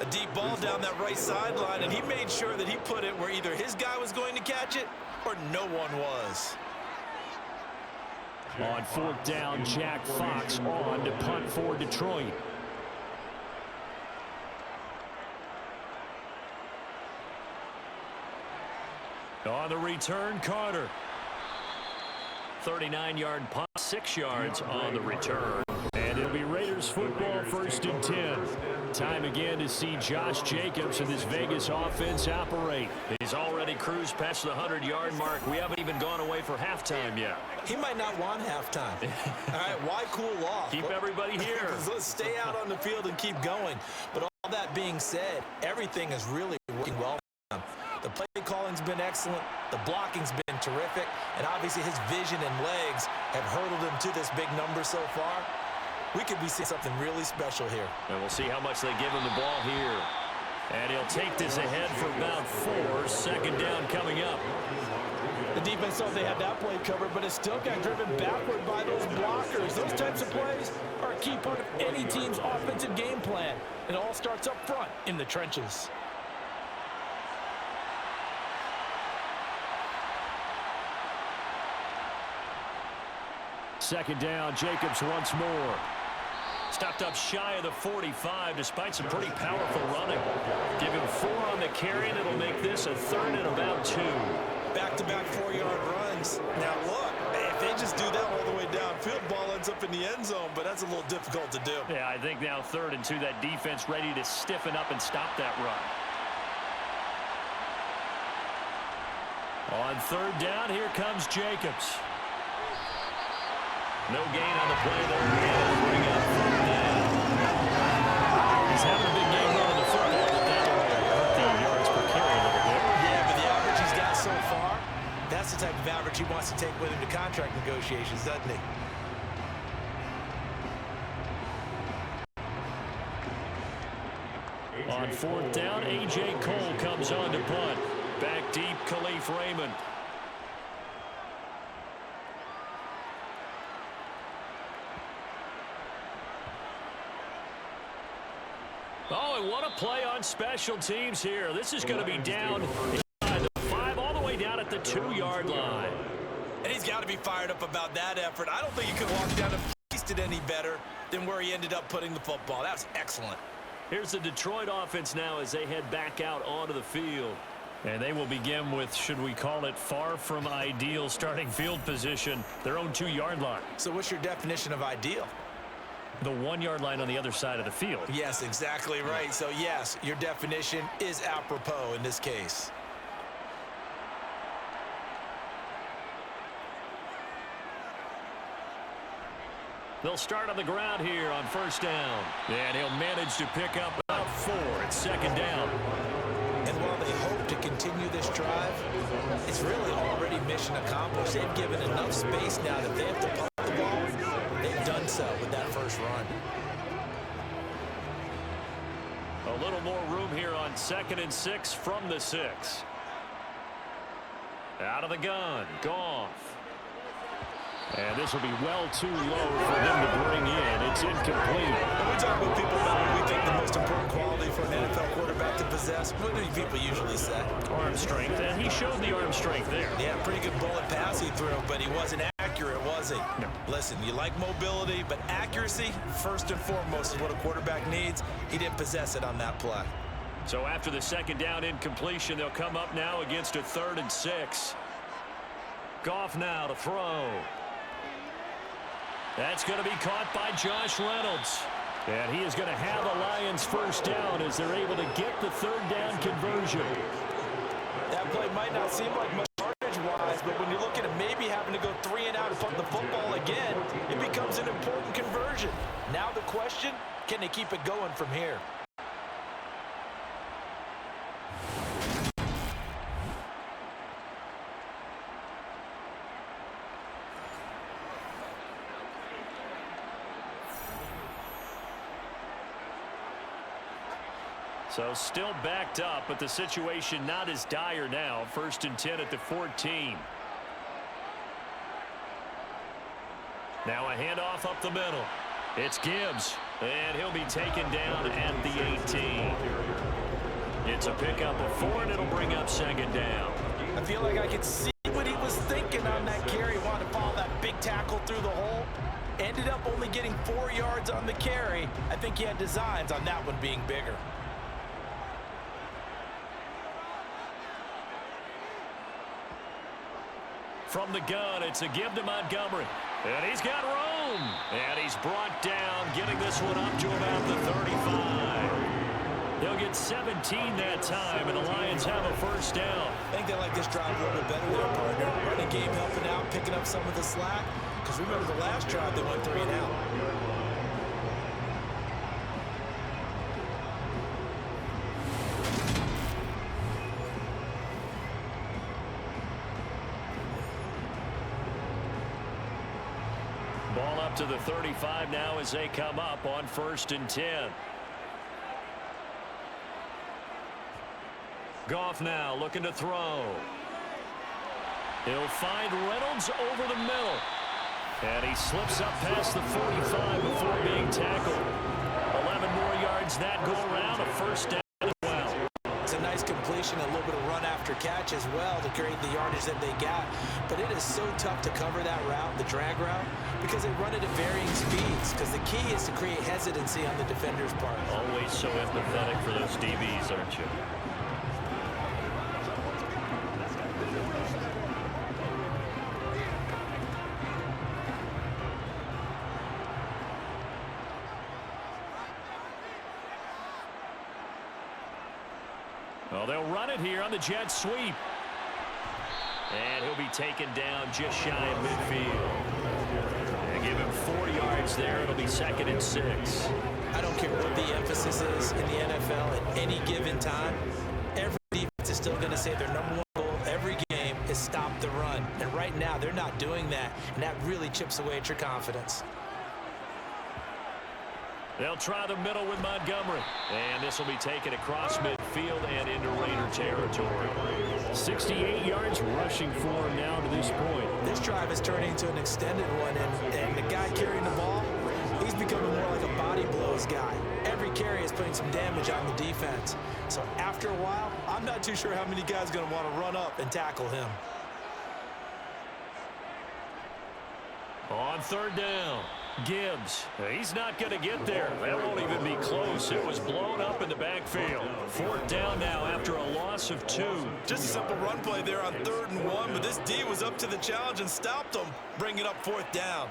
A deep ball down that right sideline, and he made sure that he put it where either his guy was going to catch it or no one was. On 4th down, Jack Fox on to punt for Detroit. On the return, Carter. 39-yard punt, 6 yards on the return. And it'll be Raiders football, 1st and 10. Time again to see Josh Jacobs and this Vegas offense operate. He's already cruised past the 100-yard mark. We haven't even gone away for halftime yet. He might not want halftime. All right, why cool off? Keep everybody here. Let's stay out on the field and keep going. But all that being said, everything is really working well for him. The play calling's been excellent. The blocking's been terrific. And obviously his vision and legs have hurdled him to this big number so far. We could be seeing something really special here. And we'll see how much they give him the ball here. And he'll take this ahead for about 4. 2nd down coming up. The defense thought they had that play covered, but it still got driven backward by those blockers. Those types of plays are a key part of any team's offensive game plan. It all starts up front in the trenches. Second down, Jacobs once more. Stopped up shy of the 45 despite some pretty powerful running. Give him 4 on the carry, and it'll make this a 3rd and about 2. Back-to-back 4-yard runs. Now look, if they just do that all the way downfield, ball ends up in the end zone, but that's a little difficult to do. Yeah, I think now 3rd and 2, that defense ready to stiffen up and stop that run. On 3rd down, here comes Jacobs. No gain on the play there. And bring up 3rd down. He's having a big game running the football, but that'll hurt the yards per carry a little bit. Yeah, but the average he's got so far, that's the type of average he wants to take with him to contract negotiations, doesn't he? On 4th down, A.J. Cole comes on to punt. Back deep, Khalif Raymond. play on special teams here. This is going to be down inside the 5, all the way down at the 2-yard line. And he's got to be fired up about that effort. I don't think he could walk down and placed it any better than where he ended up putting the football. That was excellent. Here's the Detroit offense now as they head back out onto the field. And they will begin with, should we call it, far from ideal starting field position, their own 2-yard line. So what's your definition of ideal? The 1-yard line on the other side of the field. Yes, exactly right. So, yes, your definition is apropos in this case. They'll start on the ground here on first down. And he'll manage to pick up about 4 at second down. And while they hope to continue this drive, it's really already mission accomplished. They've given enough space now that they have to punt the ball. They've done so with that first run. A little more room here on 2nd and 6 from the 6. Out of the gun, Goff. And this will be well too low for them to bring in. It's incomplete. When we talk with people about what we think the most important quality for an NFL quarterback to possess, what do people usually say? Arm strength, and he showed the arm strength there. Yeah, pretty good bullet pass he threw, but he wasn't accurate, was he? No. Listen, you like mobility, but accuracy, first and foremost, is what a quarterback needs. He didn't possess it on that play. So after the second down incompletion, they'll come up now against a 3rd and 6. Goff now to throw. That's going to be caught by Josh Reynolds. And he is going to have the Lions first down as they're able to get the 3rd down conversion. That play might not seem like much yardage-wise, but when you look at it maybe having to go 3 and out and punt the football again, it becomes an important conversion. Now the question, can they keep it going from here? So still backed up, but the situation not as dire now. 1st and 10 at the 14. Now a handoff up the middle. It's Gibbs, and he'll be taken down at the 18. It's a pickup of 4, and it'll bring up 2nd down. I feel like I could see what he was thinking on that carry. Wanted to follow that big tackle through the hole. Ended up only getting 4 yards on the carry. I think he had designs on that one being bigger. From the gun, it's a give to Montgomery. And he's got room. And he's brought down, getting this one up to about the 35. They'll get 17 that time, and the Lions have a first down. I think they like this drive a little bit better there, partner. Running game helping out, picking up some of the slack. Because remember the last drive, they went 3 and out. Ball up to the 35 now as they come up on 1st and 10. Goff now looking to throw. He'll find Reynolds over the middle. And he slips up past the 45 before being tackled. 11 more yards that go around, a first down as well. It's a nice completion, a little bit of run after catch as well to create the yardage that they got. But it is so tough to cover that route, the drag route, because they run it at varying speeds. Because the key is to create hesitancy on the defender's part. Always so empathetic for those DBs, aren't you? Well, they'll run it here on the jet sweep. And he'll be taken down just shy of midfield. And give him 4 yards there. It'll be 2nd and 6. I don't care what the emphasis is in the NFL at any given time. Every defense is still going to say their number one goal every game is stop the run. And right now, they're not doing that. And that really chips away at your confidence. They'll try the middle with Montgomery. And this will be taken across midfield and into Raider territory. 68 yards rushing for him now to this point. This drive is turning into an extended one, and the guy carrying the ball, he's he's becoming more like a body blows guy. Every carry is putting some damage on the defense. So after a while, I'm not too sure how many guys are going to want to run up and tackle him. On third down, Gibbs. He's not going to get there. That won't even be close. It was blown up in the backfield. Fourth down now after a loss of 2. Just a simple run play there on 3rd and 1, but this D was up to the challenge and stopped him, bringing up 4th down.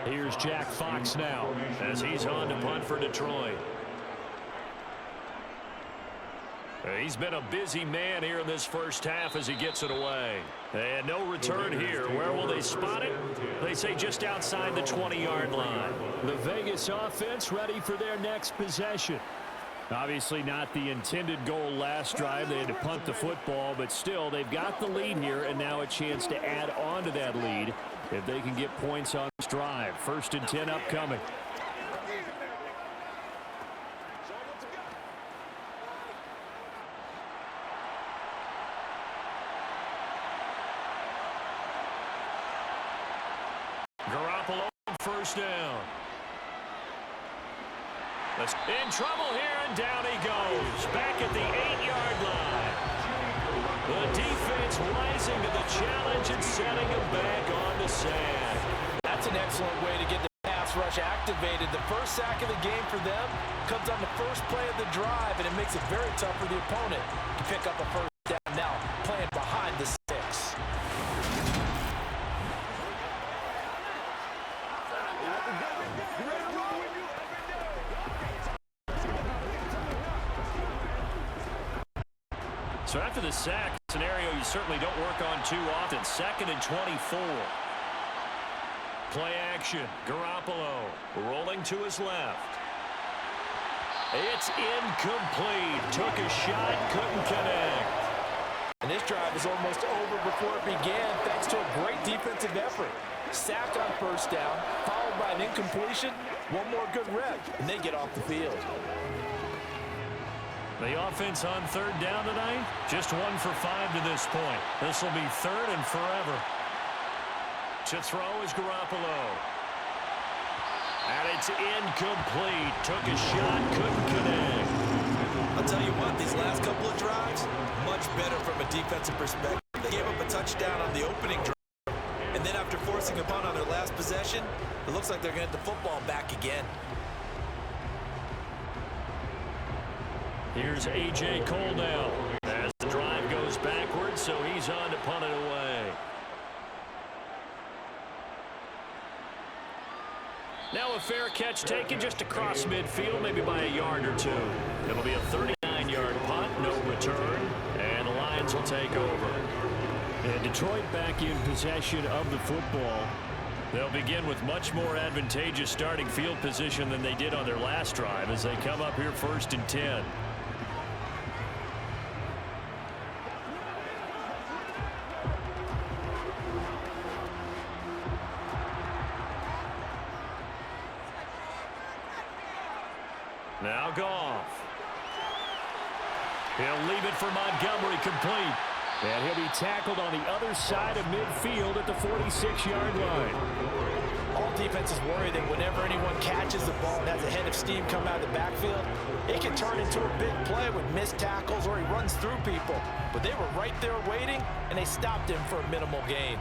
Here's Jack Fox now as he's on to punt for Detroit. He's been a busy man here in this first half as he gets it away. And no return here. Where will they spot it? They say just outside the 20-yard line. The Vegas offense ready for their next possession. Obviously not the intended goal last drive. They had to punt the football, but still they've got the lead here and now a chance to add on to that lead if they can get points on this drive. 1st and 10 upcoming. Garoppolo, 1st down. In trouble here, and down he goes. Back at the 8-yard line. The defense rising to the challenge and setting him back on the sand. That's an excellent way to get the pass rush activated. The first sack of the game for them comes on the first play of the drive, and it makes it very tough for the opponent to pick up a 1st down now, playing behind the 6. So after the sack, scenario you certainly don't work on too often. 2nd and 24. Play action. Garoppolo rolling to his left. It's incomplete. Took a shot, couldn't connect. And this drive is almost over before it began thanks to a great defensive effort. Sack on 1st down, followed by an incompletion. One more good rep, and they get off the field. The offense on 3rd down tonight, just 1 for 5 to this point. This will be 3rd and forever. To throw is Garoppolo. And it's incomplete. Took a shot, couldn't connect. I'll tell you what, these last couple of drives, much better from a defensive perspective. They gave up a touchdown on the opening drive. And then after forcing a punt on their last possession, it looks like they're going to get the football back again. Here's A.J. Cole now as the drive goes backwards, so he's on to punt it away. Now a fair catch taken just across midfield, maybe by a yard or 2. It'll be a 39-yard punt, no return, and the Lions will take over. And Detroit back in possession of the football. They'll begin with much more advantageous starting field position than they did on their last drive as they come up here 1st and 10. Now Goff. He'll leave it for Montgomery complete. And he'll be tackled on the other side of midfield at the 46-yard line. All defenses worry that whenever anyone catches the ball and has a head of steam come out of the backfield, it can turn into a big play with missed tackles or he runs through people. But they were right there waiting, and they stopped him for a minimal gain.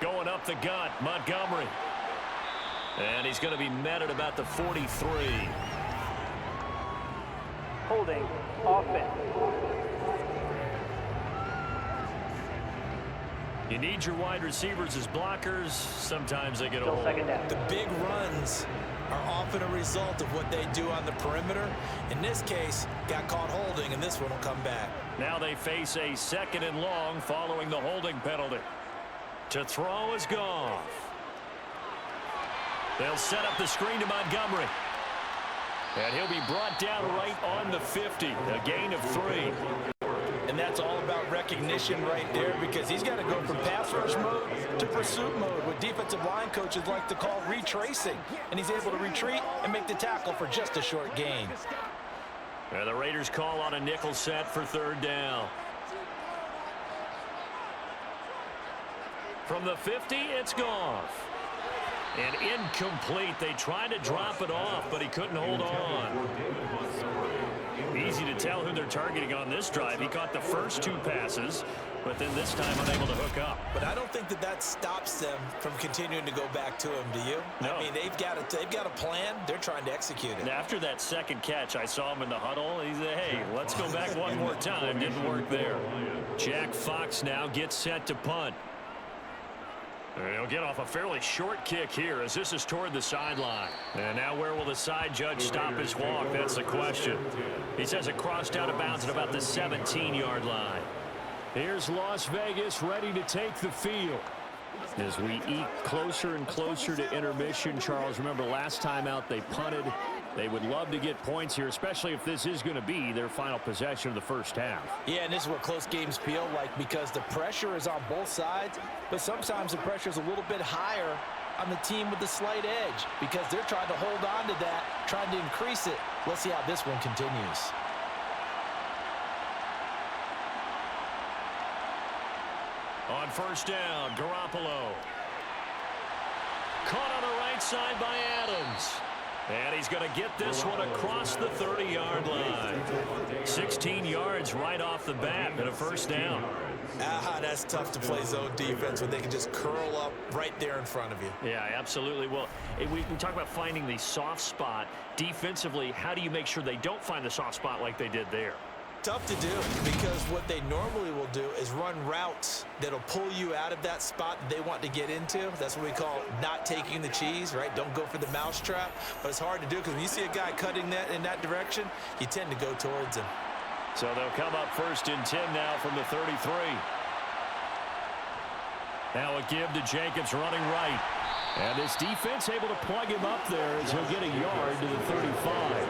Going up the gut, Montgomery. And he's going to be met at about the 43. Holding offense. You need your wide receivers as blockers. Sometimes they get old. The big runs are often a result of what they do on the perimeter. In this case, got caught holding, and this one will come back. Now they face a 2nd and long following the holding penalty. To throw is Goff. They'll set up the screen to Montgomery. And he'll be brought down right on the 50. A gain of 3. And that's all about recognition right there, because he's got to go from pass rush mode to pursuit mode, what defensive line coaches like to call retracing. And he's able to retreat and make the tackle for just a short gain. And the Raiders call on a nickel set for 3rd down. From the 50, it's Goff. And incomplete. They tried to drop it off, but he couldn't hold on. Easy to tell who they're targeting on this drive. He caught the first 2 passes, but then this time unable to hook up. But I don't think that stops them from continuing to go back to him, do you? No. I mean, they've got a plan. They're trying to execute it. And after that second catch, I saw him in the huddle. He said, hey, let's go back one more time. Didn't work there. Jack Fox now gets set to punt. He'll get off a fairly short kick here as this is toward the sideline. And now where will the side judge stop his walk? That's the question. He says it crossed out of bounds at about the 17-yard line. Here's Las Vegas ready to take the field. As we eke closer and closer to intermission, Charles, remember last time out they punted. They would love to get points here, especially if this is going to be their final possession of the first half. Yeah, and this is what close games feel like, because the pressure is on both sides, but sometimes the pressure is a little bit higher on the team with the slight edge, because they're trying to hold on to that, trying to increase it. Let's see how this one continues. On 1st down, Garoppolo. Caught on the right side by Adams. And he's going to get this one across the 30-yard line. 16 yards right off the bat and a 1st down. That's tough to play zone defense when they can just curl up right there in front of you. Yeah, absolutely. Well, we talk about finding the soft spot. Defensively, how do you make sure they don't find the soft spot like they did there? Tough to do, because what they normally will do is run routes that'll pull you out of that spot that they want to get into. That's what we call not taking the cheese, right? Don't go for the mousetrap. But it's hard to do, because when you see a guy cutting that in that direction, you tend to go towards him. So they'll come up 1st and 10 now from the 33. Now a give to Jacobs running right. And this defense able to plug him up there as he'll get a yard to the 35.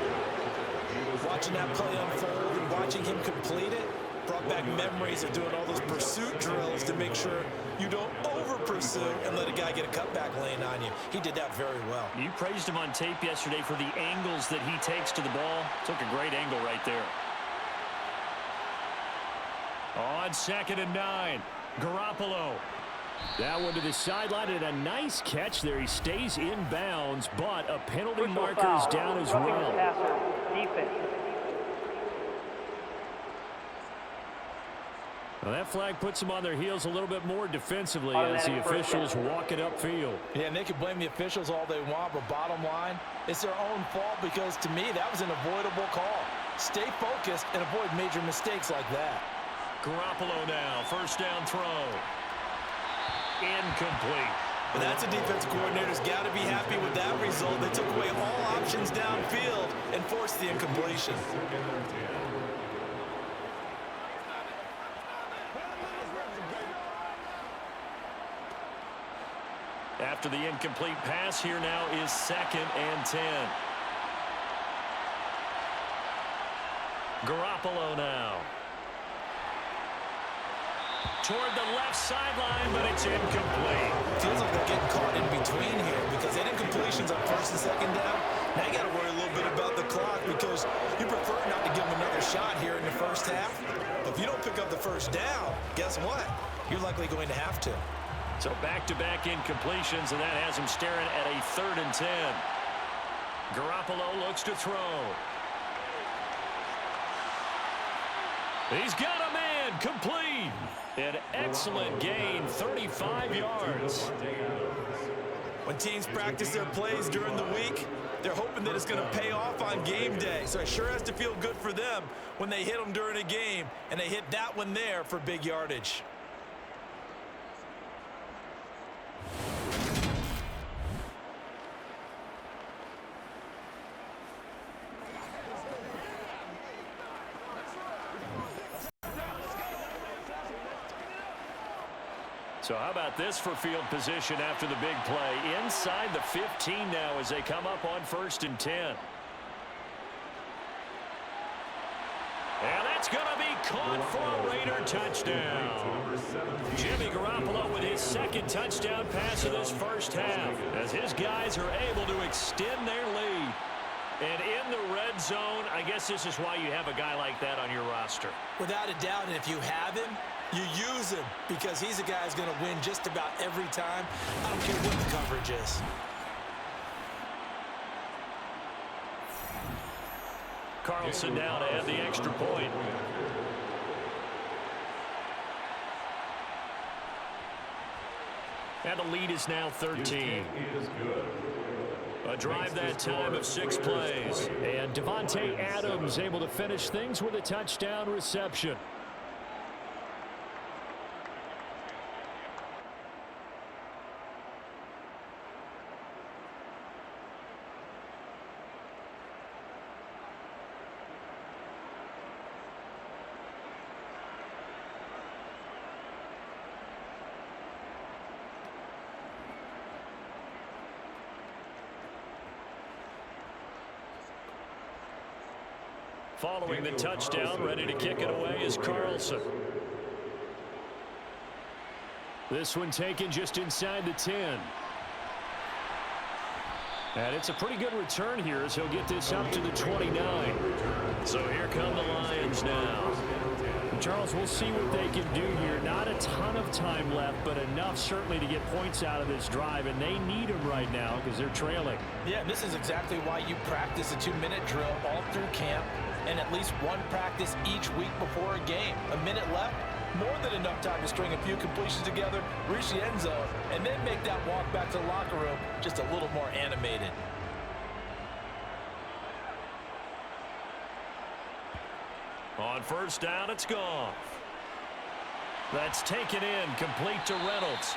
Watching that play unfold and watching him complete it brought back memories of doing all those pursuit drills to make sure you don't over-pursue and let a guy get a cutback lane on you. He did that very well. You praised him on tape yesterday for the angles that he takes to the ball. Took a great angle right there. On 2nd and 9, Garoppolo. That one to the sideline, and a nice catch there. He stays in bounds, but a penalty marker is down as well. Well, that flag puts them on their heels a little bit more defensively as the officials walk it upfield. Yeah, and they can blame the officials all they want, but bottom line, it's their own fault, because to me, that was an avoidable call. Stay focused and avoid major mistakes like that. Garoppolo now, 1st down throw. Incomplete. But that's a defense coordinator's got to be happy with that result. They took away all options downfield and forced the incompletion. After the incomplete pass, here now is 2nd and 10. Garoppolo now. Toward the left sideline, but it's incomplete. Feels like they're getting caught in between here, because they had incompletions on 1st and 2nd down. Now you got to worry a little bit about the clock, because you prefer not to give them another shot here in the 1st half. But if you don't pick up the 1st down, guess what? You're likely going to have to. So back-to-back incompletions, and that has him staring at a 3rd and 10. Garoppolo looks to throw. He's got a man, complete. An excellent gain, 35 yards. When teams practice their plays during the week, they're hoping that it's going to pay off on game day. So it sure has to feel good for them when they hit them during a game, and they hit that one there for big yardage. So how about this for field position after the big play? Inside the 15 now as they come up on 1st and 10. And that's It's going to be caught for a Raider touchdown. Jimmy Garoppolo with his second touchdown pass of this first half as his guys are able to extend their lead. And in the red zone, I guess this is why you have a guy like that on your roster. Without a doubt, and if you have him, you use him because he's a guy who's going to win just about every time. I don't care what the coverage is. Carlson now to add the extra point. And the lead is now 13. A drive that time of 6 plays. And Devontae Adams able to finish things with a touchdown reception. Following the touchdown, ready to kick it away is Carlson. This one taken just inside the 10. And it's a pretty good return here as he'll get this up to the 29. So here come the Lions now. Charles, we'll see what they can do here. Not a ton of time left, but enough certainly to get points out of this drive, and they need them right now because they're trailing. Yeah, this is exactly why you practice a 2-minute drill all through camp and at least one practice each week before a game. A minute left, more than enough time to string a few completions together, reach the end zone, and then make that walk back to the locker room just a little more animated. On first down, it's Goff. That's taken in, complete to Reynolds.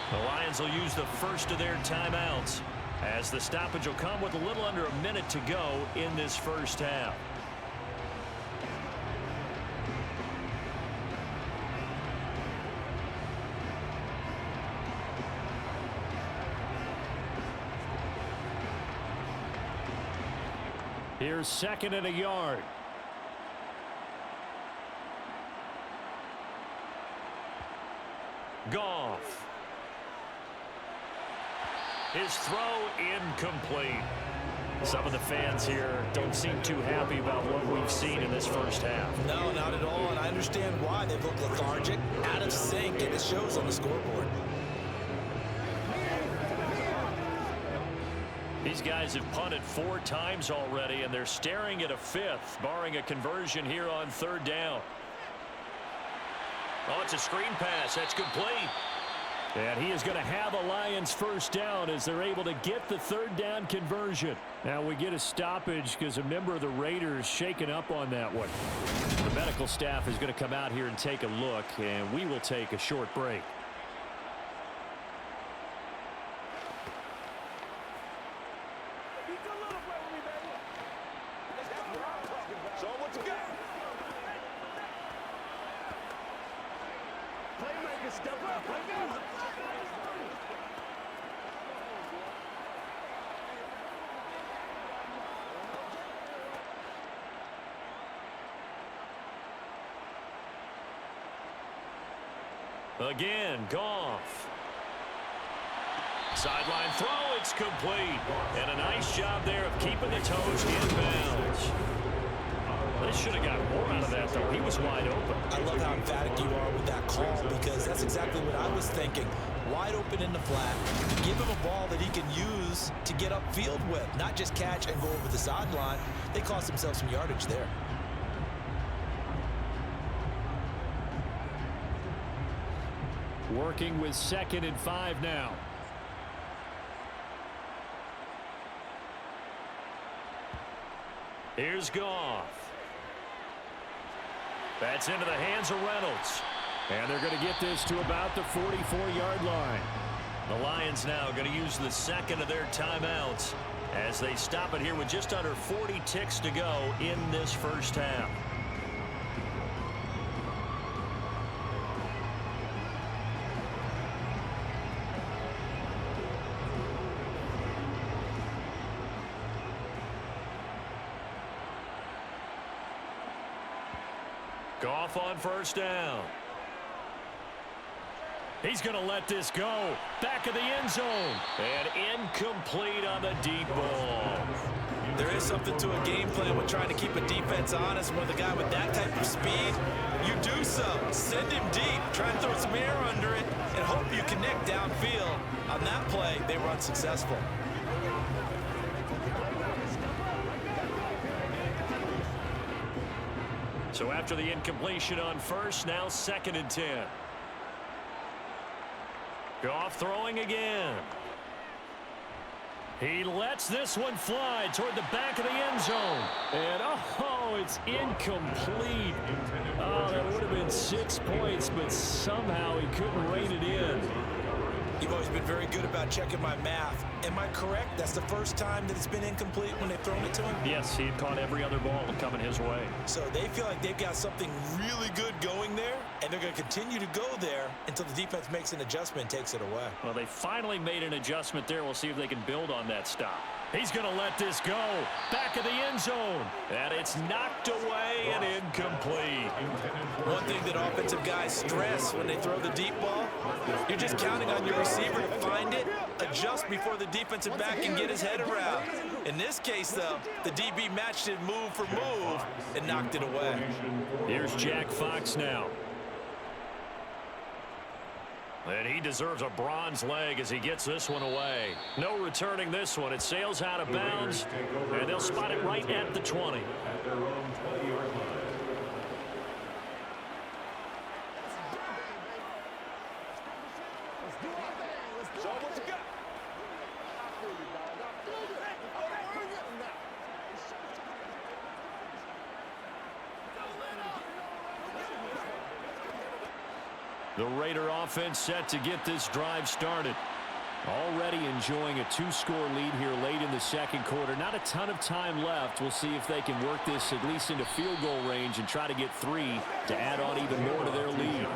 The Lions will use the first of their timeouts as the stoppage will come with a little under a minute to go in this first half. Here's second and a yard. Goff. His throw incomplete. Some of the fans here don't seem too happy about what we've seen in this first half. No, not at all, and I understand why. They look lethargic, out of sync, and it shows on the scoreboard. These guys have punted 4 times already, and they're staring at a 5th, barring a conversion here on third down. Oh, it's a screen pass. That's complete. And he is going to have a Lions first down as they're able to get the third down conversion. Now we get a stoppage because a member of the Raiders shaken up on that one. The medical staff is going to come out here and take a look, and we will take a short break. Again, Goff. Sideline throw, it's complete. And a nice job there of keeping the toes inbounds. They should have got more out of that, though. He was wide open. I love how emphatic you are with that call because that's exactly what I was thinking. Wide open in the flat. Give him a ball that he can use to get upfield with, not just catch and go over the sideline. They cost themselves some yardage there. Working with 2nd and 5 now. Here's Goff. That's into the hands of Reynolds. And they're going to get this to about the 44-yard line. The Lions now going to use the second of their timeouts as they stop it here with just under 40 ticks to go in this first half. Goff on first down. He's going to let this go. Back of the end zone. And incomplete on the deep ball. There is something to a game plan with trying to keep a defense honest. With a guy with that type of speed, you do so. Send him deep. Try and throw some air under it and hope you connect downfield. On that play, they were unsuccessful. So after the incompletion on first, now 2nd and 10. Goff throwing again. He lets this one fly toward the back of the end zone. And, oh, it's incomplete. Oh, that would have been 6 points, but somehow he couldn't rein it in. You've always been very good about checking my math. Am I correct? That's the first time that it's been incomplete when they've thrown it to him? Yes, he had caught every other ball coming his way. So they feel like they've got something really good going there, and they're going to continue to go there until the defense makes an adjustment and takes it away. Well, they finally made an adjustment there. We'll see if they can build on that stop. He's going to let this go. Back of the end zone. And it's knocked away and incomplete. One thing that offensive guys stress when they throw the deep ball, you're just counting on your receiver to find it, adjust before the defensive back can get his head around. In this case, though, the DB matched it move for move and knocked it away. Here's Jack Fox now. And he deserves a bronze leg as he gets this one away. No returning this one. It sails out of bounds, and they'll spot it right at the 20. At their own 20-yard line. Let's do our thing. Let's do what you got. I feel you, dog. I feel you. All right, we're getting that. The Raider offense set to get this drive started. Already enjoying a 2-score lead here late in the second quarter. Not a ton of time left. We'll see if they can work this at least into field goal range and try to get 3 to add on even more to their lead.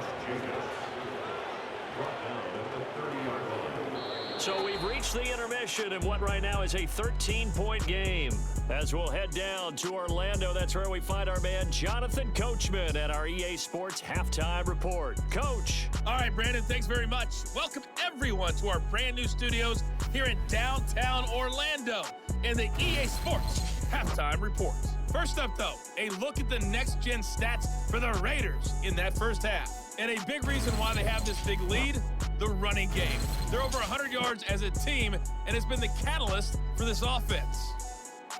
So we've reached the intermission in what right now is a 13-point game. As we'll head down to Orlando, that's where we find our man Jonathan Coachman at our EA Sports Halftime Report. Coach. All right, Brandon, thanks very much. Welcome, everyone, to our brand new studios here in downtown Orlando in the EA Sports Halftime Report. First up, though, a look at the next-gen stats for the Raiders in that first half. And a big reason why they have this big lead, the running game. They're over 100 yards as a team, and it's been the catalyst for this offense.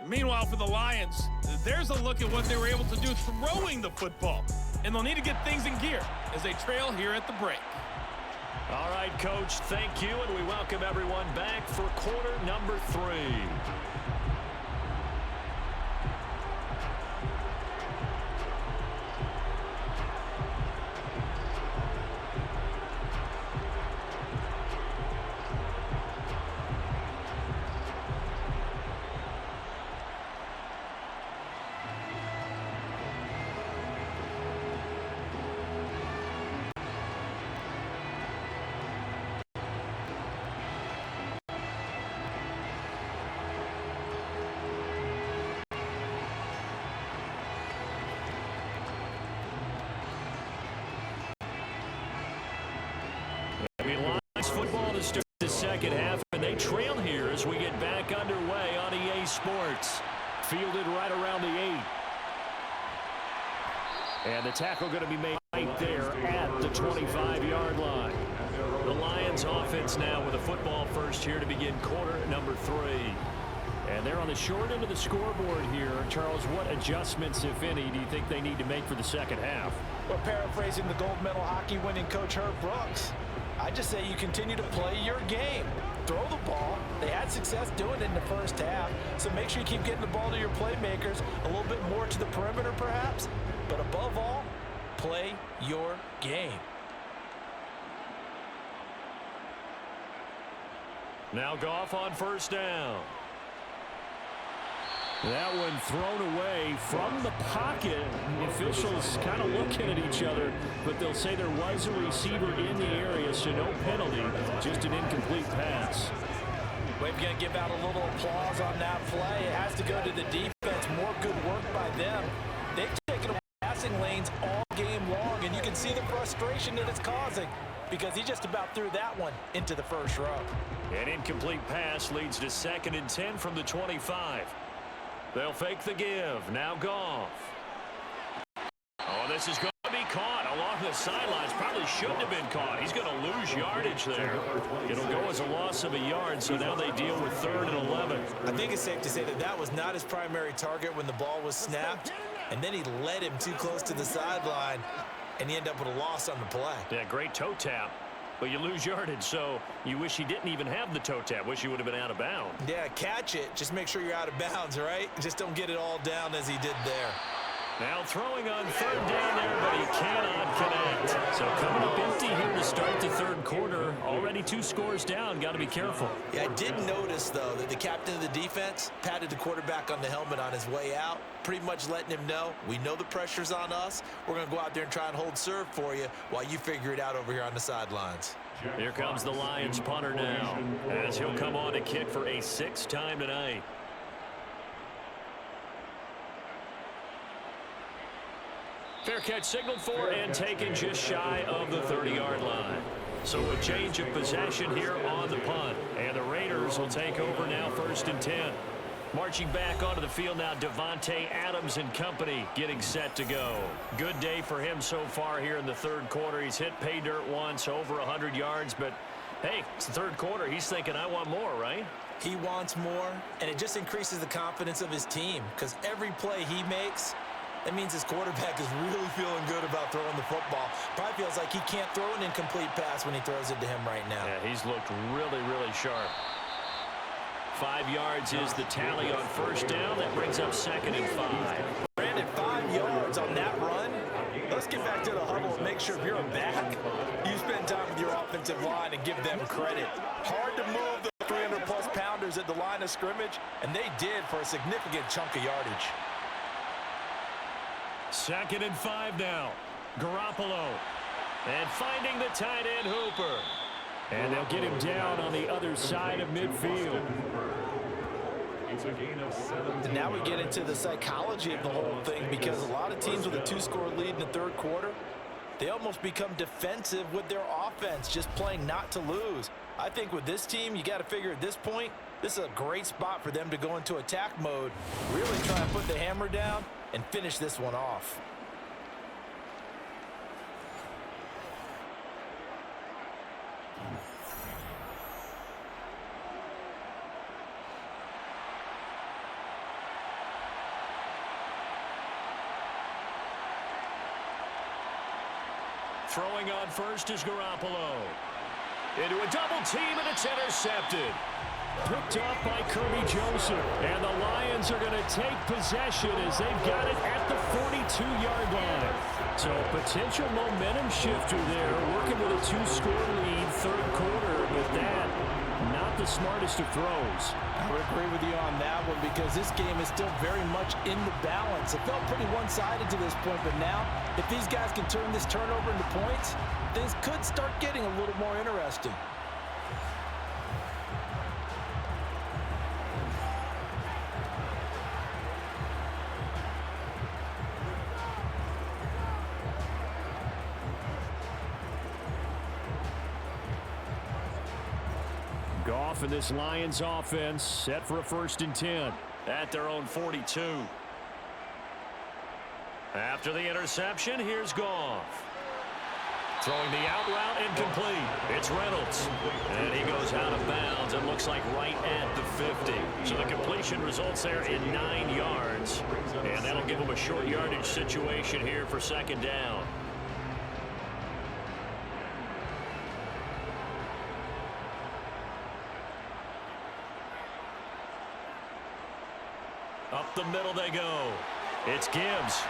Meanwhile, for the Lions, there's a look at what they were able to do throwing the football. And they'll need to get things in gear as they trail here at the break. All right, Coach, thank you, and we welcome everyone back for quarter number 3. Football to start the second half, and they trail here as we get back underway on EA Sports. Fielded right around the 8. And the tackle going to be made right there at the 25-yard line. The Lions offense now with a football first here to begin quarter number 3. And they're on the short end of the scoreboard here. Charles, what adjustments, if any, do you think they need to make for the second half? Well, paraphrasing the gold medal hockey winning coach Herb Brooks, I just say you continue to play your game. Throw the ball. They had success doing it in the first half, so make sure you keep getting the ball to your playmakers, a little bit more to the perimeter perhaps, but above all, play your game. Now Goff on first down. That one thrown away from the pocket. The officials kind of looking at each other, but they'll say there was a receiver in the area, so no penalty, just an incomplete pass. We're going to give out a little applause on that play. It has to go to the defense. More good work by them. They've taken passing lanes all can see the frustration that it's causing because he just about threw that one into the first row. An incomplete pass leads to 2nd and 10 from the 25. They'll fake the give. Now Goff. Oh, this is going to be caught along the sidelines. Probably shouldn't have been caught. He's going to lose yardage there. It'll go as a loss of a yard, so now they deal with 3rd and 11. I think it's safe to say that that was not his primary target when the ball was snapped, and then he led him too close to the sideline, and he ended up with a loss on the play. Yeah, great toe tap, but you lose yardage, so you wish he didn't even have the toe tap. Wish he would have been out of bounds. Yeah, catch it. Just make sure you're out of bounds, right? Just don't get it all down as he did there. Now throwing on 3rd down there, but he cannot connect. So coming up empty here to start the 3rd quarter. Already 2 scores down. Got to be careful. Yeah, I did notice, though, that the captain of the defense patted the quarterback on the helmet on his way out, pretty much letting him know, we know the pressure's on us. We're going to go out there and try and hold serve for you while you figure it out over here on the sidelines. Here comes the Lions punter now, as he'll come on to kick for a 6th time tonight. Fair catch signaled for and taken just shy of the 30-yard line. So a change of possession here on the punt. And the Raiders will take over now 1st and 10. Marching back onto the field now, Devontae Adams and company getting set to go. Good day for him so far here in the 3rd quarter. He's hit pay dirt once, over 100 yards. But, hey, it's the 3rd quarter. He's thinking, I want more, right? He wants more, and it just increases the confidence of his team because every play he makes, that means his quarterback is really feeling good about throwing the football. Probably feels like he can't throw an incomplete pass when he throws it to him right now. Yeah, he's looked really, really sharp. 5 yards is the tally on 1st down. That brings up 2nd and 5. Brandon, 5 yards on that run. Let's get back to the huddle and make sure if you're a back, you spend time with your offensive line and give them credit. Hard to move the 300-plus pounders at the line of scrimmage, and they did for a significant chunk of yardage. 2nd and 5 now. Garoppolo. And finding the tight end Hooper. And they'll get him down on the other side of midfield. It's a gain of 7. And now we get into the psychology of the whole thing because a lot of teams with a 2-score lead in the 3rd quarter, they almost become defensive with their offense, just playing not to lose. I think with this team, you got to figure at this point, this is a great spot for them to go into attack mode, really try and put the hammer down and finish this one off. Throwing on 1st is Garoppolo. Into a double team, and it's intercepted. Picked off by Kirby Joseph. And the Lions are going to take possession as they've got it at the 42-yard line. So potential momentum shifter there, working with a 2-score lead, 3rd quarter, but that not the smartest of throws. I would agree with you on that one because this game is still very much in the balance. It felt pretty one-sided to this point, but now if these guys can turn this turnover into points, things could start getting a little more interesting. Goff and this Lions offense set for a 1st and 10. At their own 42. After the interception, here's Goff. Throwing the out route incomplete. It's Reynolds. And he goes out of bounds. It looks like right at the 50. So the completion results there in 9 yards. And that'll give him a short yardage situation here for 2nd down. Up the middle they go. It's Gibbs.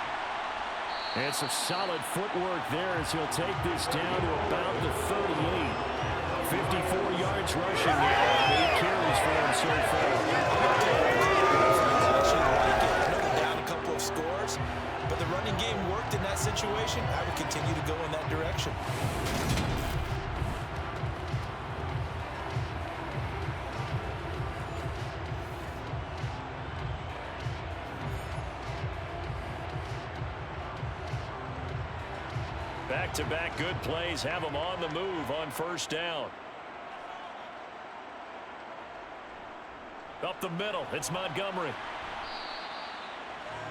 And some solid footwork there as he'll take this down to about the 38. 54 yards rushing now. 8 carries for him so far. Down a couple of scores, but the running game worked in that situation. I would continue to go in that direction. Back-to-back good plays have them on the move on first down. Up the middle, it's Montgomery.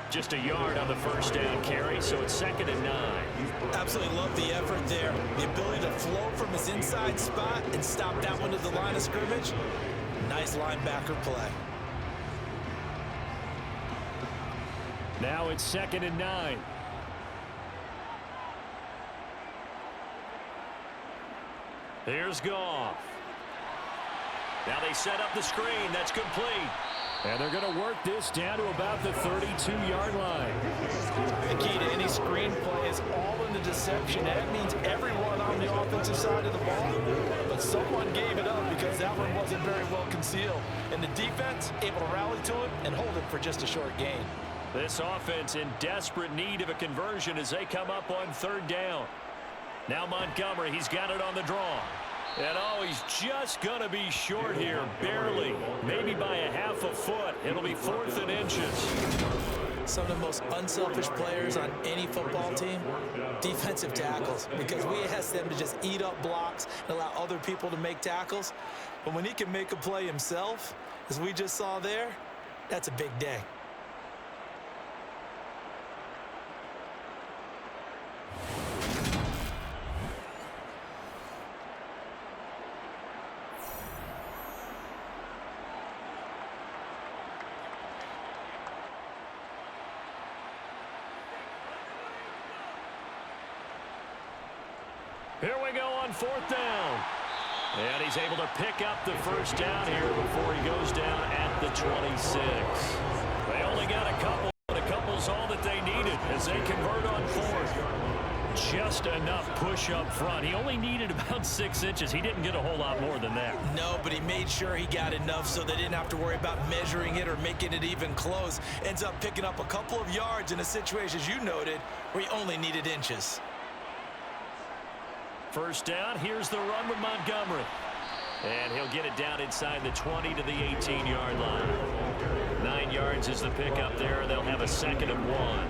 Just a yard on the first down carry, so it's 2nd and 9. Absolutely love the effort there. The ability to flow from his inside spot and stop that one at the line of scrimmage. Nice linebacker play. Now it's 2nd and 9. Here's Goff. Now they set up the screen. That's complete. And they're going to work this down to about the 32-yard line. The key to any screen play is all in the deception. That means everyone on the offensive side of the ball. But someone gave it up because that one wasn't very well concealed. And the defense able to rally to it and hold it for just a short gain. This offense in desperate need of a conversion as they come up on 3rd down. Now Montgomery, he's got it on the draw. And oh, he's just going to be short here, barely, maybe by a half a foot. It'll be 4th and inches. Some of the most unselfish players on any football team, defensive tackles, because we ask them to just eat up blocks and allow other people to make tackles. But when he can make a play himself, as we just saw there, that's a big day. Here we go on 4th down. And he's able to pick up the first down here before he goes down at the 26. They only got a couple, but a couple's all that they needed as they convert on 4th. Just enough push up front. He only needed about 6 inches. He didn't get a whole lot more than that. No, but he made sure he got enough so they didn't have to worry about measuring it or making it even close. Ends up picking up a couple of yards in a situation, as you noted, where he only needed inches. First down, here's the run with Montgomery. And he'll get it down inside the 20 to the 18-yard line. 9 yards is the pickup there, and they'll have a 2nd and 1.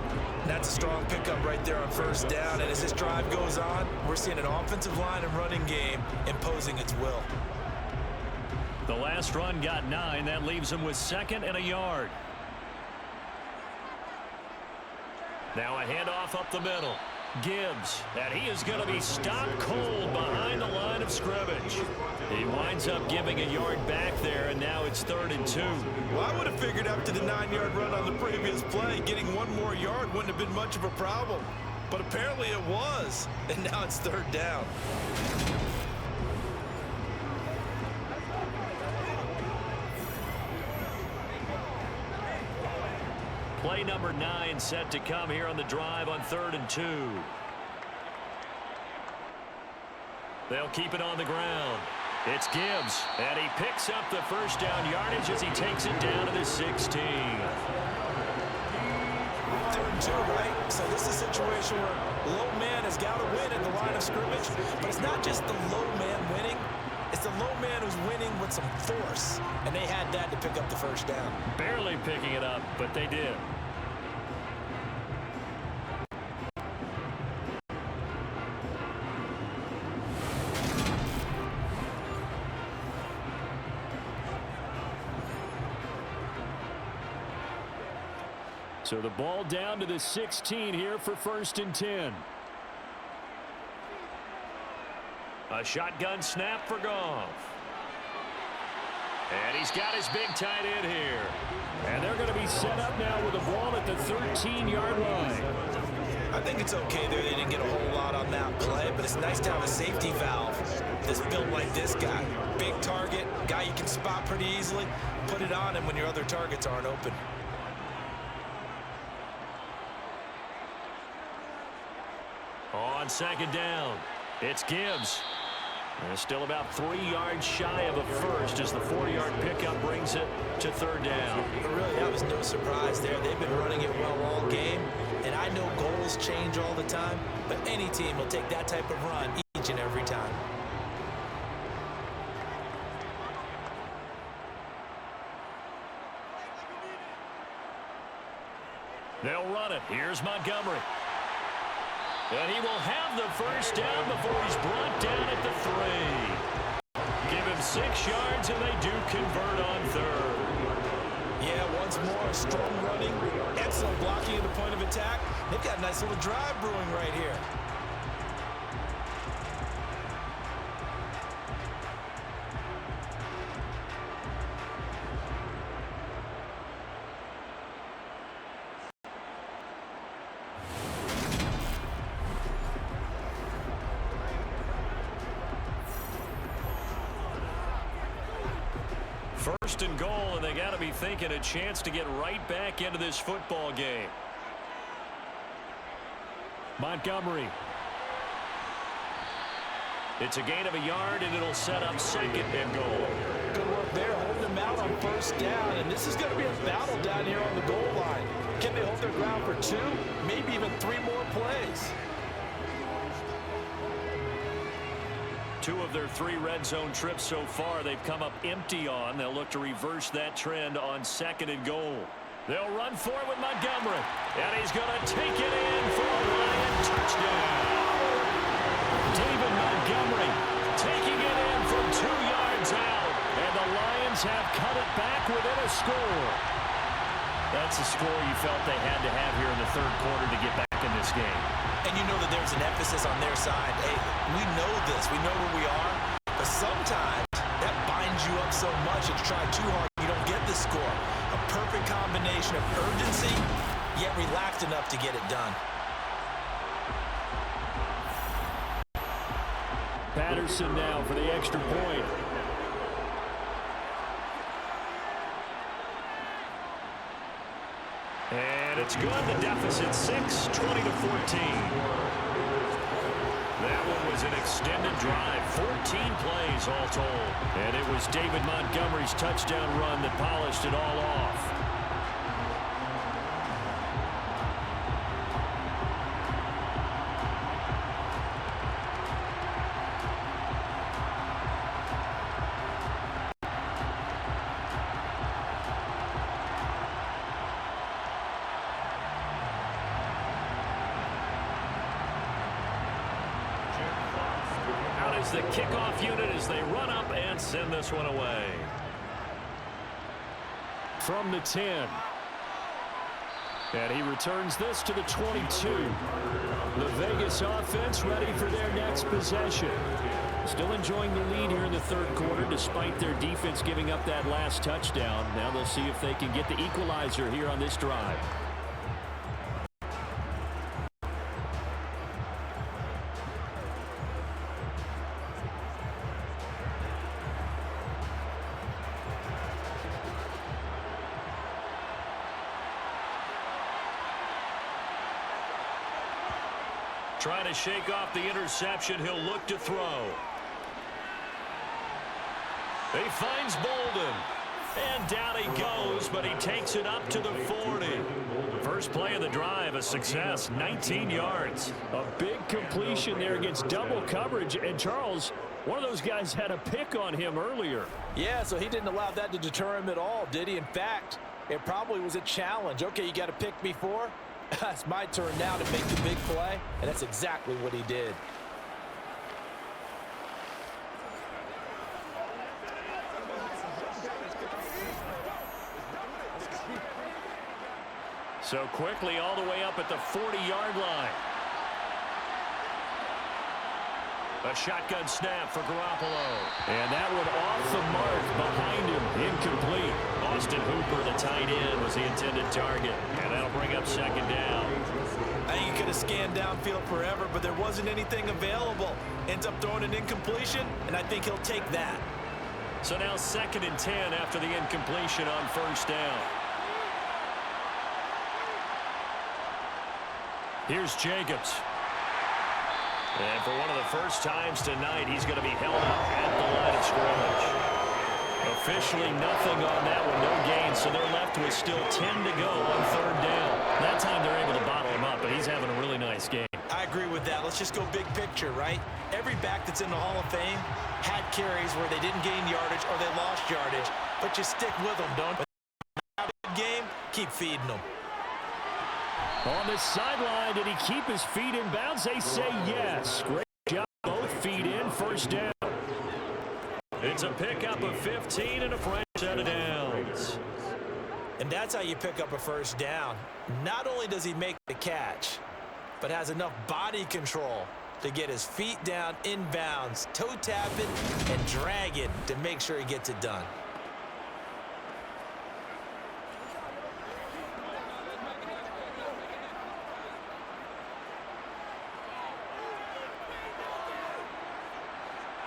That's a strong pickup right there on first down, and as this drive goes on, we're seeing an offensive line and running game imposing its will. The last run got 9. That leaves him with 2nd and a yard. Now a handoff up the middle. Gibbs, and he is going to be stopped cold behind the line of scrimmage. He winds up giving a yard back there, and now it's 3rd and 2. Well, I would have figured after the 9-yard run on the previous play, getting 1 more yard wouldn't have been much of a problem. But apparently it was, and now it's 3rd down. Play number 9 set to come here on the drive on 3rd and 2. They'll keep it on the ground. It's Gibbs, and he picks up the first down yardage as he takes it down to the 16. 3rd and 2, right? So this is a situation where low man has got to win at the line of scrimmage, but it's not just the low man winning. It's the low man who's winning with some force, and they had that to pick up the first down. Barely picking it up, but they did. So the ball down to the 16 here for 1st and 10. A shotgun snap for Goff. And he's got his big tight end here. And they're going to be set up now with the ball at the 13-yard line. I think it's okay there. They didn't get a whole lot on that play, but it's nice to have a safety valve that's built like this guy. Big target, guy you can spot pretty easily. Put it on him when your other targets aren't open. On 2nd down, it's Gibbs. And still about 3 yards shy of a first as the 4-yard pickup brings it to 3rd down. But really, that was no surprise there. They've been running it well all game, and I know goals change all the time, but any team will take that type of run each and every time. They'll run it. Here's Montgomery. And he will have the first down before he's brought down at the 3. Give him 6 yards, and they do convert on 3rd. Yeah, once more, strong running, excellent blocking at the point of attack. They've got a nice little drive brewing right here. First and goal, and they got to be thinking a chance to get right back into this football game. Montgomery. It's a gain of a yard, and it'll set up 2nd and goal. Good work there, holding them out on first down, and this is going to be a battle down here on the goal line. Can they hold their ground for 2, maybe even 3 more plays? 2 of their 3 red zone trips so far they've come up empty on. They'll look to reverse that trend on 2nd and goal. They'll run for it with Montgomery, and he's going to take it in for a Lion touchdown. David Montgomery taking it in from 2 yards out, and the Lions have cut it back within a score. That's a score you felt they had to have here in the 3rd quarter to get back in this game. And you know that there's an emphasis on their side. Hey, we know this. We know where we are. But sometimes that binds you up so much. It's try too hard. You don't get the score. A perfect combination of urgency, yet relaxed enough to get it done. Patterson now for the extra point. And it's good. The deficit 6, 20-14. That one was an extended drive, 14 plays all told. And it was David Montgomery's touchdown run that polished it all off. The kickoff unit as they run up and send this one away. From the 10. And he returns this to the 22. The Vegas offense ready for their next possession. Still enjoying the lead here in the 3rd quarter despite their defense giving up that last touchdown. Now they'll see if they can get the equalizer here on this drive. Trying to shake off the interception. He'll look to throw. He finds Bolden. And down he goes, but he takes it up to the 40. First play of the drive, a success, 19 yards. A big completion there against double coverage. And Charles, one of those guys had a pick on him earlier. Yeah, so he didn't allow that to deter him at all, did he? In fact, it probably was a challenge. Okay, you got a pick before? It's my turn now to make the big play, and that's exactly what he did. So quickly all the way up at the 40-yard line. A shotgun snap for Garoppolo. And that one off the mark behind him. Incomplete. Austin Hooper, the tight end, was the intended target. And that'll bring up 2nd down. I think he could have scanned downfield forever, but there wasn't anything available. Ends up throwing an incompletion, and I think he'll take that. So now 2nd and 10 after the incompletion on 1st down. Here's Jacobs. And for one of the first times tonight, he's going to be held up at the line of scrimmage. Officially nothing on that one, no gain, so they're left with still 10 to go on 3rd down. That time they're able to bottle him up, but he's having a really nice game. I agree with that. Let's just go big picture, right? Every back that's in the Hall of Fame had carries where they didn't gain yardage or they lost yardage, but you stick with them, don't you? Game, keep feeding them. On the sideline, did he keep his feet in bounds? They say yes. Great job. Both feet in. First down. It's a pickup of 15 and a fresh set of downs. And that's how you pick up a first down. Not only does he make the catch, but has enough body control to get his feet down in bounds, toe tapping and dragging to make sure he gets it done.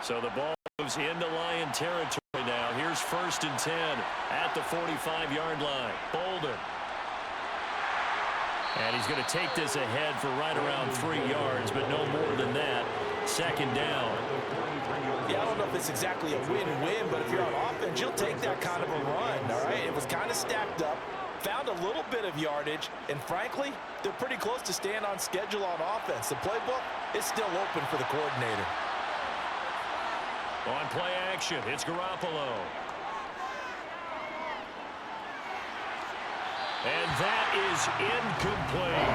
So the ball moves into Lion territory now. Here's 1st and 10 at the 45-yard line. Bolden. And he's going to take this ahead for right around 3 yards, but no more than that. 2nd down. Yeah, I don't know if it's exactly a win-win, but if you're on offense, you'll take that kind of a run, all right? It was kind of stacked up, found a little bit of yardage, and frankly, they're pretty close to staying on schedule on offense. The playbook is still open for the coordinator. On play action, it's Garoppolo. And that is incomplete.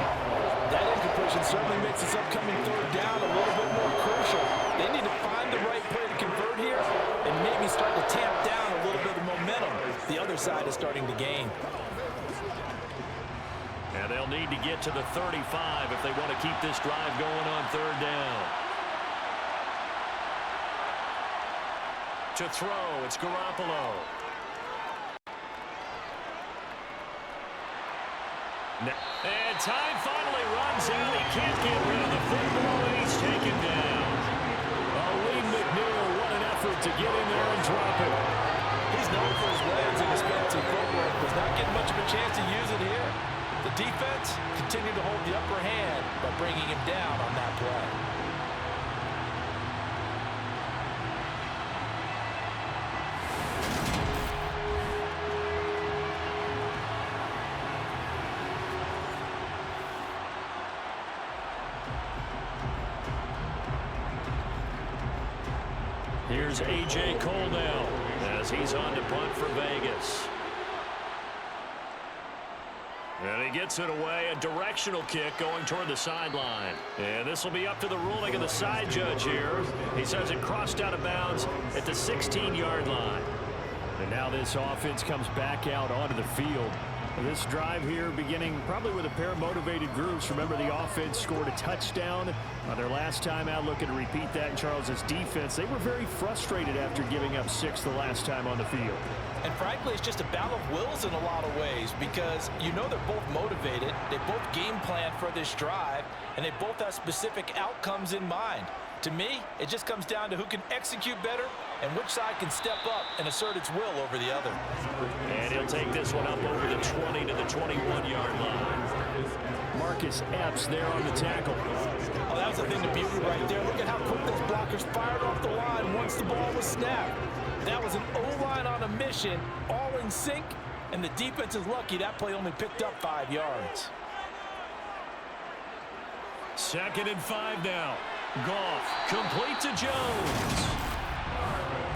That incompletion certainly makes this upcoming 3rd down a little bit more crucial. They need to find the right play to convert here and maybe start to tamp down a little bit of momentum. The other side is starting to gain. And they'll need to get to the 35 if they want to keep this drive going on 3rd down. To throw, it's Garoppolo. And time finally runs out. He can't get rid of the football, and he's taken down. Lee McNeil, what an effort to get in there and drop it. He's known for his legs and his fancy footwork. Was not getting much of a chance to use it here. The defense continued to hold the upper hand by bringing him down on that play. Here's A.J. Cole now as he's on to punt for Vegas. And he gets it away, a directional kick going toward the sideline. And this will be up to the ruling of the side judge here. He says it crossed out of bounds at the 16-yard line. And now this offense comes back out onto the field. This drive here beginning probably with a pair of motivated groups. Remember, the offense scored a touchdown on their last time out. Looking to repeat that in Charles's defense. They were very frustrated after giving up 6 the last time on the field. And frankly, it's just a battle of wills in a lot of ways because you know they're both motivated. They both game plan for this drive, and they both have specific outcomes in mind. To me, it just comes down to who can execute better and which side can step up and assert its will over the other. And he'll take this one up over the 20 to the 21-yard line. Marcus Epps there on the tackle. Oh, that was the thing to beauty right there. Look at how quick those blockers fired off the line once the ball was snapped. That was an O-line on a mission, all in sync, and the defense is lucky that play only picked up 5 yards. 2nd and 5 now. Goff complete to Jones.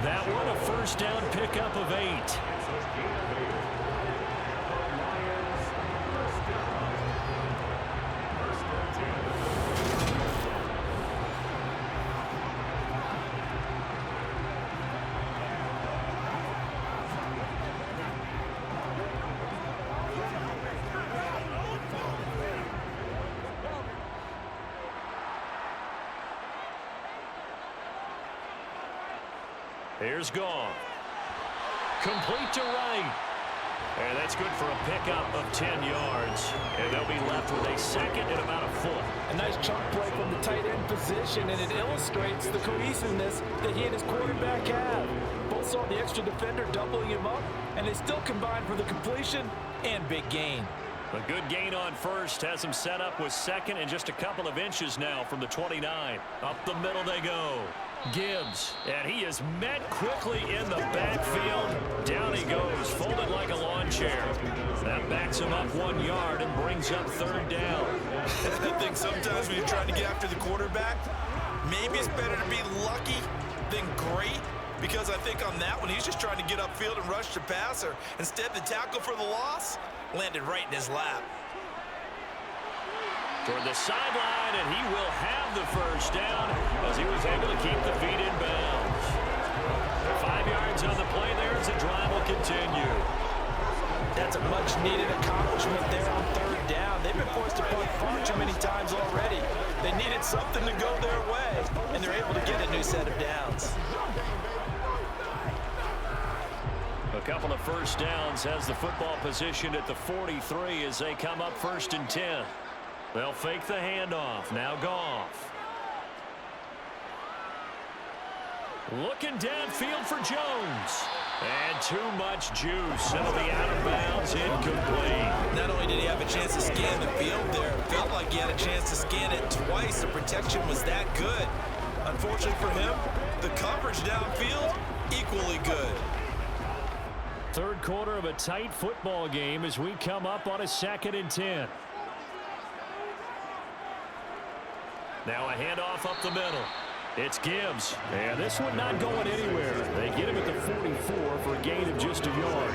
That one a first down pickup of 8. Here's Goff. Complete to right. And that's good for a pickup of 10 yards. And they'll be left with a 2nd and about a foot. A nice chunk play from the tight end position, and it illustrates the cohesiveness that he and his quarterback have. Both saw the extra defender doubling him up, and they still combined for the completion and big gain. A good gain on first has him set up with 2nd and just a couple of inches now from the 29. Up the middle they go. Gibbs, and he is met quickly in the backfield. Down he goes, folded like a lawn chair. That backs him up 1 yard and brings up 3rd down. I think sometimes when you're trying to get after the quarterback, maybe it's better to be lucky than great, because I think on that one, he's just trying to get upfield and rush the passer. Instead, the tackle for the loss landed right in his lap. toward the sideline, and he will have the first down as he was able to keep the feet in bounds. 5 yards on the play there as the drive will continue. That's a much-needed accomplishment there on third down. They've been forced to punt far too many times already. They needed something to go their way, and they're able to get a new set of downs. A couple of first downs has the football positioned at the 43 as they come up 1st and 10. They'll fake the handoff. Now Goff. Looking downfield for Jones. And too much juice. It'll be out of bounds, incomplete. Not only did he have a chance to scan the field there, it felt like he had a chance to scan it twice. The protection was that good. Unfortunately for him, the coverage downfield, equally good. Third quarter of a tight football game as we come up on a 2nd and 10. Now a handoff up the middle. It's Gibbs. And this one not going anywhere. They get him at the 44 for a gain of just a yard.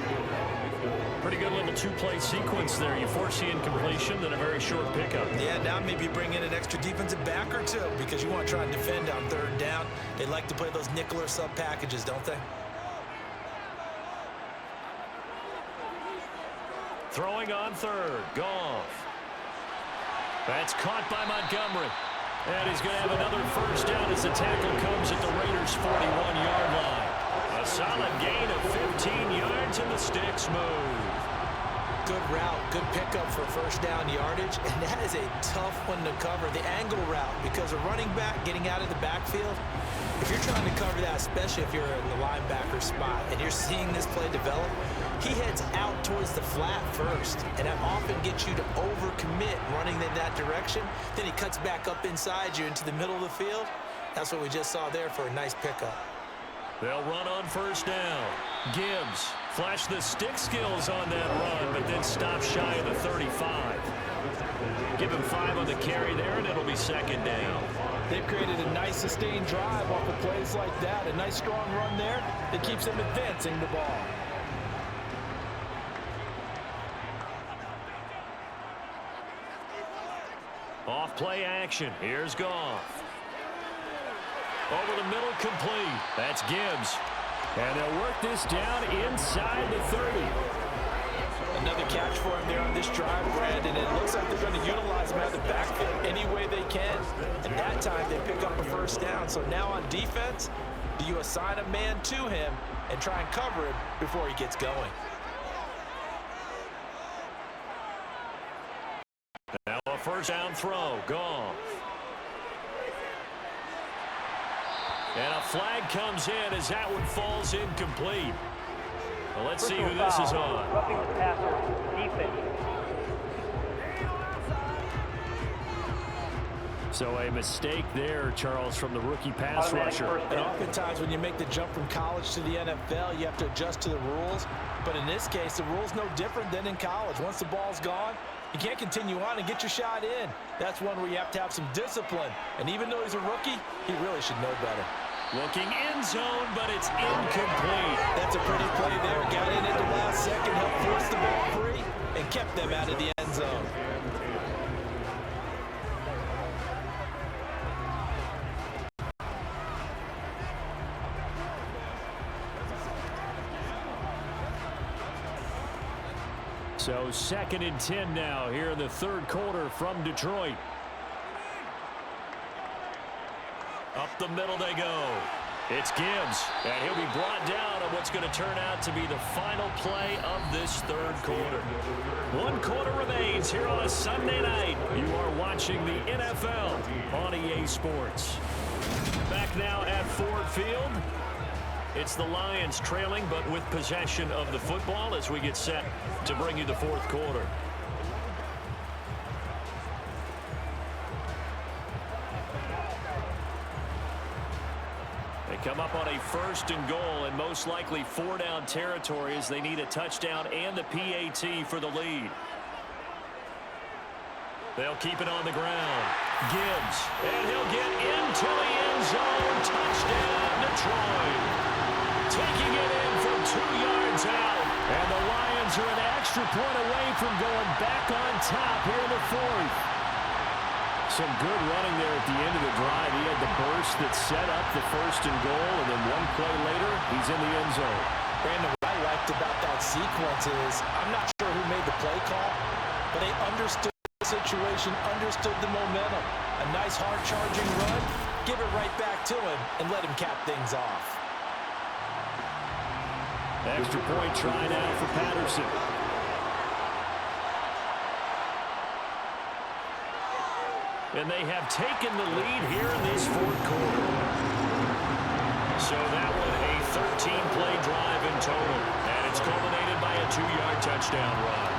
Pretty good little two-play sequence there. You force the incompletion, then a very short pickup. Yeah, now maybe bring in an extra defensive back or two because you want to try and defend on third down. They like to play those nickel or sub packages, don't they? Throwing on third. Goff. That's caught by Montgomery. And he's going to have another first down as the tackle comes at the Raiders' 41-yard line. A solid gain of 15 yards, and the sticks move. Good route, good pickup for first down yardage, and that is a tough one to cover, the angle route, because a running back getting out of the backfield, if you're trying to cover that, especially if you're in the linebacker spot and you're seeing this play develop, he heads out towards the flat first, and that often gets you to overcommit running in that direction. Then he cuts back up inside you into the middle of the field. That's what we just saw there for a nice pickup. They'll run on first down. Gibbs flashed the stick skills on that run, but then stopped shy of the 35. Give him 5 on the carry there, and it'll be 2nd down. They've created a nice sustained drive off of plays like that. A nice strong run there that keeps them advancing the ball. Off play action. Here's Goff. Over the middle, complete. That's Gibbs. And they'll work this down inside the 30. Another catch for him there on this drive, Brandon. It looks like they're going to utilize him out of the backfield any way they can. And that time, they pick up a first down. So now on defense, do you assign a man to him and try and cover him before he gets going? Now a first down throw. Goff. And a flag comes in as that one falls incomplete. Well, let's see who this is on. Roughing the passer, defense. So a mistake there, Charles, from the rookie pass rusher. And oftentimes when you make the jump from college to the NFL, you have to adjust to the rules. But in this case, the rule's no different than in college. Once the ball's gone, you can't continue on and get your shot in. That's one where you have to have some discipline. And even though he's a rookie, he really should know better. Looking end zone, but it's incomplete. That's a pretty play there. Got in at the last second, helped force the ball free, and kept them out of the end zone. So 2nd and 10 now here in the third quarter from Detroit. Up the middle they go. It's Gibbs, and he'll be brought down on what's going to turn out to be the final play of this third quarter. 1 quarter remains here on a Sunday night. You are watching the NFL on EA Sports. Back now at Ford Field. It's the Lions trailing, but with possession of the football as we get set to bring you the fourth quarter. They come up on a 1st and goal and most likely 4-down territory as they need a touchdown and the PAT for the lead. They'll keep it on the ground. Gibbs, and he'll get into the end zone. Touchdown, Detroit. Taking it in from 2 yards out. And the Lions are an extra point away from going back on top here in the fourth. Some good running there at the end of the drive. He had the burst that set up the 1st and goal, and then one play later, he's in the end zone. Brandon, what I liked about that sequence is I'm not sure who made the play call, but they understood the situation, understood the momentum. A nice hard-charging run, give it right back to him, and let him cap things off. Extra point try now for Patterson. And they have taken the lead here in this 4th quarter. So that one a 13-play drive in total. And it's culminated by a 2-yard touchdown run.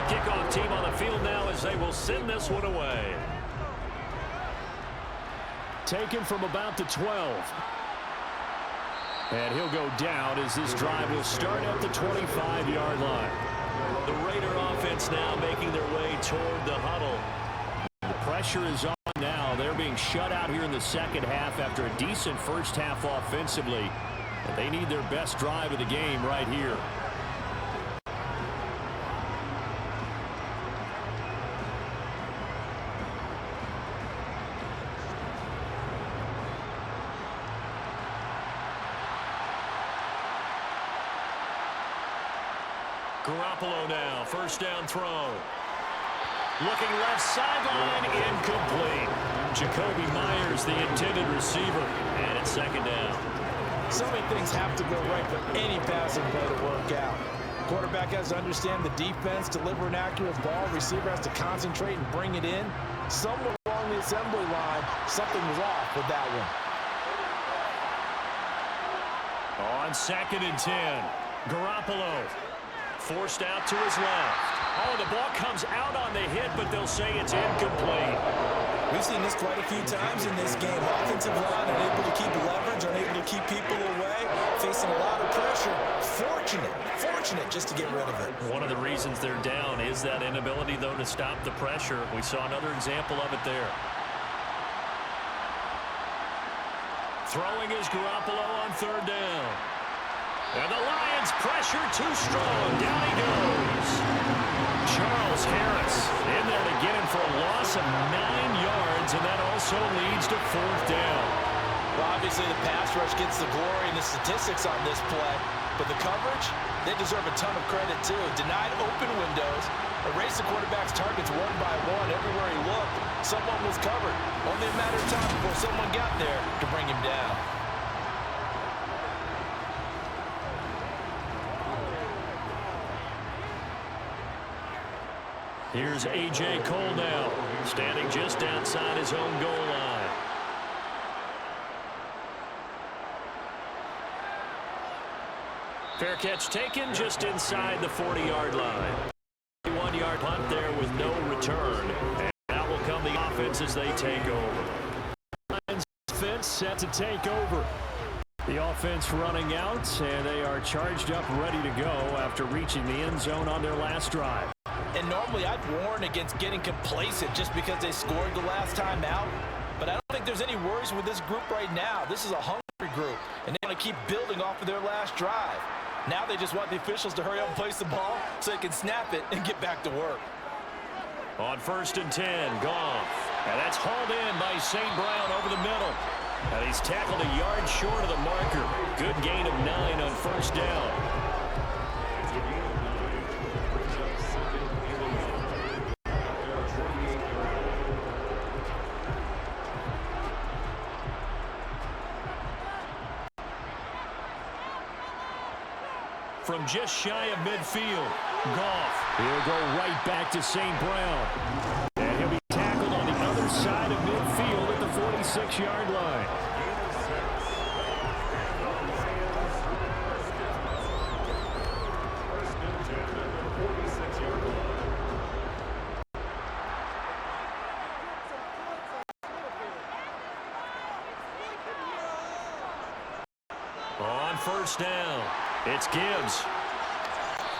Kickoff team on the field now as they will send this one away. Taken from about the 12. And he'll go down as this drive will start at the 25-yard line. The Raider offense now making their way toward the huddle. The pressure is on now. They're being shut out here in the second half after a decent first half offensively. But they need their best drive of the game right here. Garoppolo now, 1st down throw. Looking left sideline, incomplete. Jacoby Myers, the intended receiver, and it's 2nd down. So many things have to go right for any passing play to work out. Quarterback has to understand the defense, deliver an accurate ball. Receiver has to concentrate and bring it in. Somewhere along the assembly line, something was off with that one. On 2nd and 10, Garoppolo. Forced out to his left. Oh, the ball comes out on the hit, but they'll say it's incomplete. We've seen this quite a few times in this game. Offensive line unable to keep leverage, unable to keep people away, facing a lot of pressure. Fortunate just to get rid of it. One of the reasons they're down is that inability, though, to stop the pressure. We saw another example of it there. Throwing is Garoppolo on 3rd down. And the Lions pressure too strong. Down he goes. Charles Harris in there to get him for a loss of 9 yards, and that also leads to 4th down. Well, obviously the pass rush gets the glory and the statistics on this play, but the coverage, they deserve a ton of credit too. Denied open windows, erased the quarterback's targets one by one. Everywhere he looked, someone was covered. Only a matter of time before someone got there to bring him down. Here's A.J. Cole now, standing just outside his own goal line. Fair catch taken just inside the 40-yard line. 1-yard punt there with no return. And now will come the offense as they take over. Lions offense set to take over. The offense running out, and they are charged up, ready to go after reaching the end zone on their last drive. And normally I'd warn against getting complacent just because they scored the last time out. But I don't think there's any worries with this group right now. This is a hungry group, and they want to keep building off of their last drive. Now they just want the officials to hurry up and place the ball so they can snap it and get back to work. On 1st and 10, Goff. And that's hauled in by St. Brown over the middle. And he's tackled a yard short of the marker. Good gain of 9 on 1st down. From just shy of midfield, Goff. He'll go right back to St. Brown. And he'll be tackled on the other side of midfield at the 46-yard line. On first down, it's Gibbs.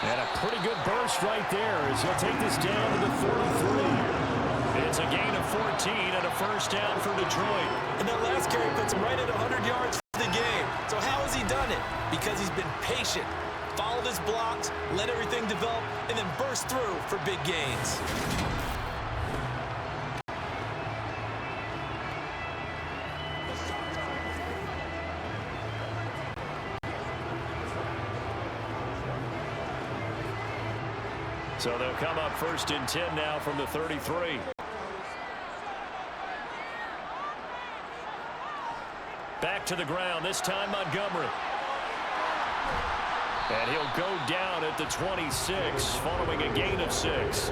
And a pretty good burst right there as he'll take this down to the 43. It's a gain of 14 and a first down for Detroit. And that last carry puts him right at 100 yards for the game. So how has he done it? Because he's been patient, followed his blocks, let everything develop, and then burst through for big gains. So they'll come up first and 10 now from the 33. Back to the ground, this time Montgomery. And he'll go down at the 26 following a gain of 6.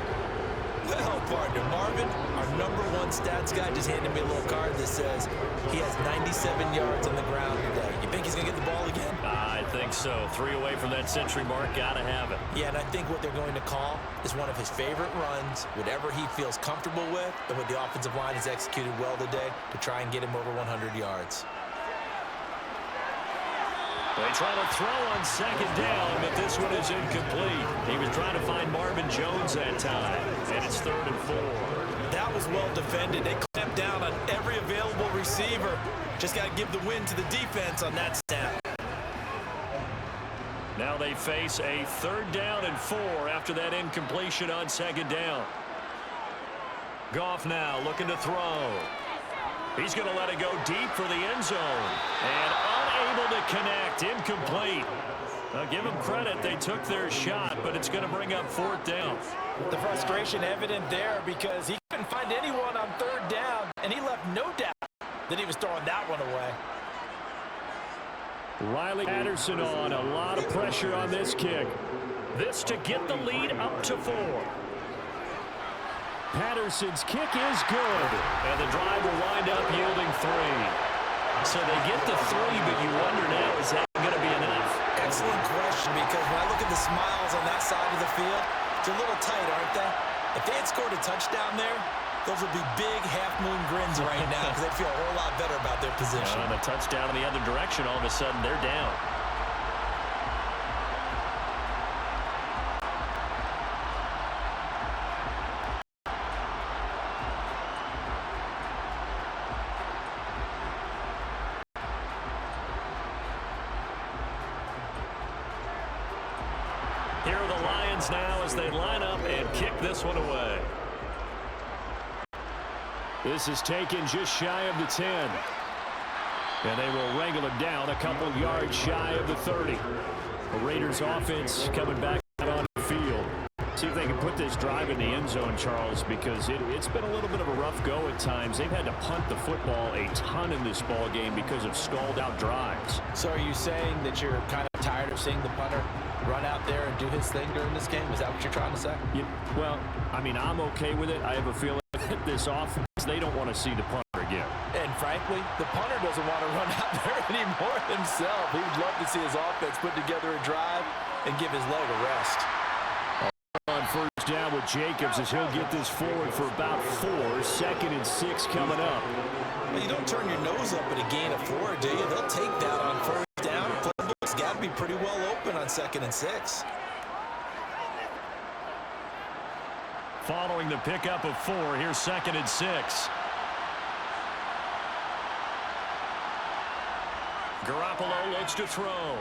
Well, partner, Marvin, our #1 stats guy, just handed me a little card that says he has 97 yards on the ground today. You think he's going to get the ball again? I think so. 3 away from that century mark. Got to have it. Yeah, and I think what they're going to call is one of his favorite runs, whatever he feels comfortable with, and what the offensive line has executed well today to try and get him over 100 yards. They try to throw on second down, but this one is incomplete. He was trying to find Marvin Jones that time, and it's 3rd and 4. That was well defended. They clamped down on every available receiver. Just got to give the win to the defense on that snap. Now they face a 3rd down and 4 after that incompletion on second down. Goff now looking to throw. He's going to let it go deep for the end zone. And unable to connect. Incomplete. I'll give them credit. They took their shot, but it's going to bring up 4th down. The frustration evident there because he couldn't find anyone on 3rd down, and he left no doubt that he was throwing that one away. Riley Patterson on. A lot of pressure on this kick. This to get the lead up to 4. Patterson's kick is good. And the drive will wind up yielding 3. So they get the 3, but you wonder now, is that going to be enough? Excellent question, because when I look at the smiles on that side of the field, it's a little tight, aren't they? If they had scored a touchdown there, those would be big half-moon grins right now because they'd feel a whole lot better about their position. And a touchdown in the other direction, all of a sudden they're down. Here are the Lions now as they line up and kick this one away. This is taken just shy of the 10. And they will wrangle him down a couple yards shy of the 30. The Raiders offense coming back out on the field. See if they can put this drive in the end zone, Charles, because it's been a little bit of a rough go at times. They've had to punt the football a ton in this ball game because of stalled out drives. So are you saying that you're kind of tired of seeing the punter run out there and do his thing during this game? Is that what you're trying to say? Yeah, well, I mean, I'm okay with it. I have a feeling that this offense, they don't want to see the punter again. And frankly, the punter doesn't want to run out there anymore himself. He would love to see his offense put together a drive and give his leg a rest. On first down with Jacobs as he'll get this forward for about 4. 2nd and 6 coming up. Well, you don't turn your nose up at a gain of 4, do you? They'll take that on first down. Playbook's got to be pretty well open on 2nd and 6. Following the pickup of 4, here's 2nd and 6. Garoppolo looks to throw.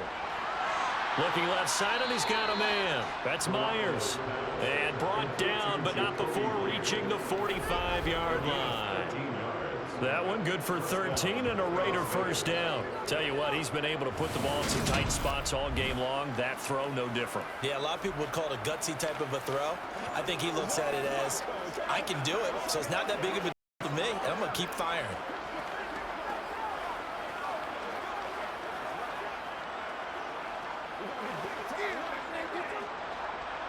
Looking left side, and he's got a man. That's Myers. And brought down, but not before reaching the 45-yard line. That one good for 13 and a Raider first down. Tell you what, he's been able to put the ball in some tight spots all game long. That throw, no different. Yeah, a lot of people would call it a gutsy type of a throw. I think he looks at it as, I can do it, so it's not that big of a deal to me, and I'm going to keep firing.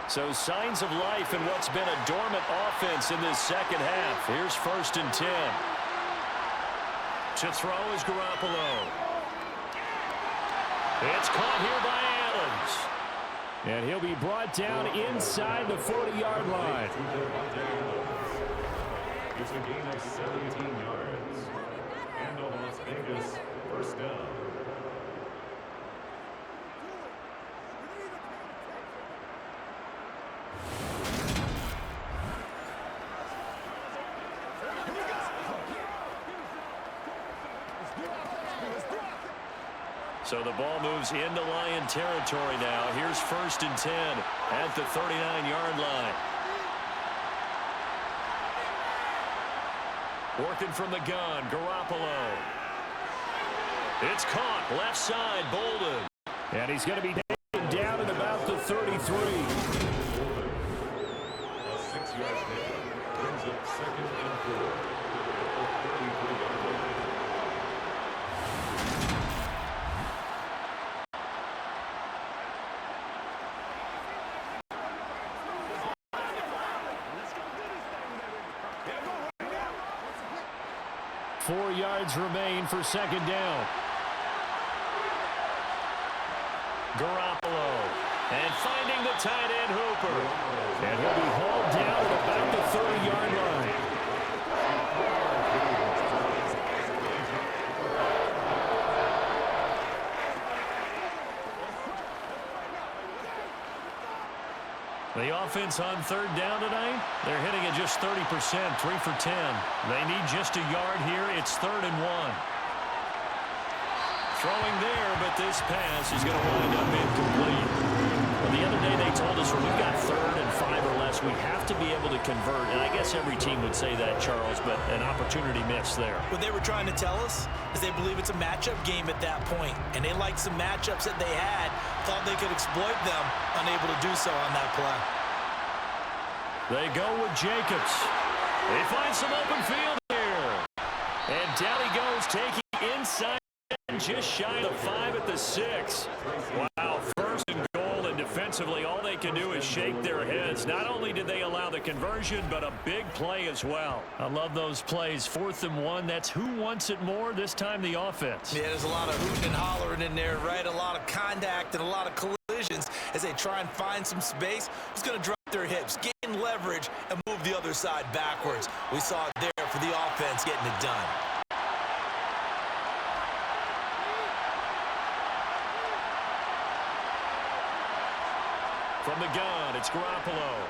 So signs of life in what's been a dormant offense in this second half. Here's 1st and 10. To throw is Garoppolo. It's caught here by Adams. And he'll be brought down inside the 40-yard line. It's a gain of 17 yards. And Las Vegas, first down. So the ball moves into Lion territory now. Here's 1st and 10 at the 39-yard line. Working from the gun, Garoppolo. It's caught, left side, Bolden. And he's going to be taken down at about the 33. A 6-yard pickup brings up 2nd and 4. At the 33-yard line. Four yards remain for 2nd down. Garoppolo. And finding the tight end, Hooper. And he'll be hauled down at about the 30-yard line. The offense on 3rd down tonight, they're hitting at just 30%, 3 for 10. They need just a yard here. It's 3rd and 1. Throwing there, but this pass is going to wind up incomplete. Well, the other day they told us when we've got 3rd and 5 or less, we have to be able to convert. And I guess every team would say that, Charles, but an opportunity missed there. What they were trying to tell us is they believe it's a matchup game at that point, and they liked some matchups that they had, thought they could exploit them, unable to do so on that play. They go with Jacobs. They find some open field here. And down he goes, taking inside. Just shy of 5 at the 6. Wow, 1st and goal, and defensively all they can do is shake their heads. Not only did they allow the conversion, but a big play as well. I love those plays. 4th and 1, that's who wants it more, this time the offense. Yeah, there's a lot of hooting and hollering in there, right? A lot of contact and a lot of collisions as they try and find some space. Who's going to drop their hips, gain leverage, and move the other side backwards. We saw it there for the offense getting it done. From the gun, it's Garoppolo.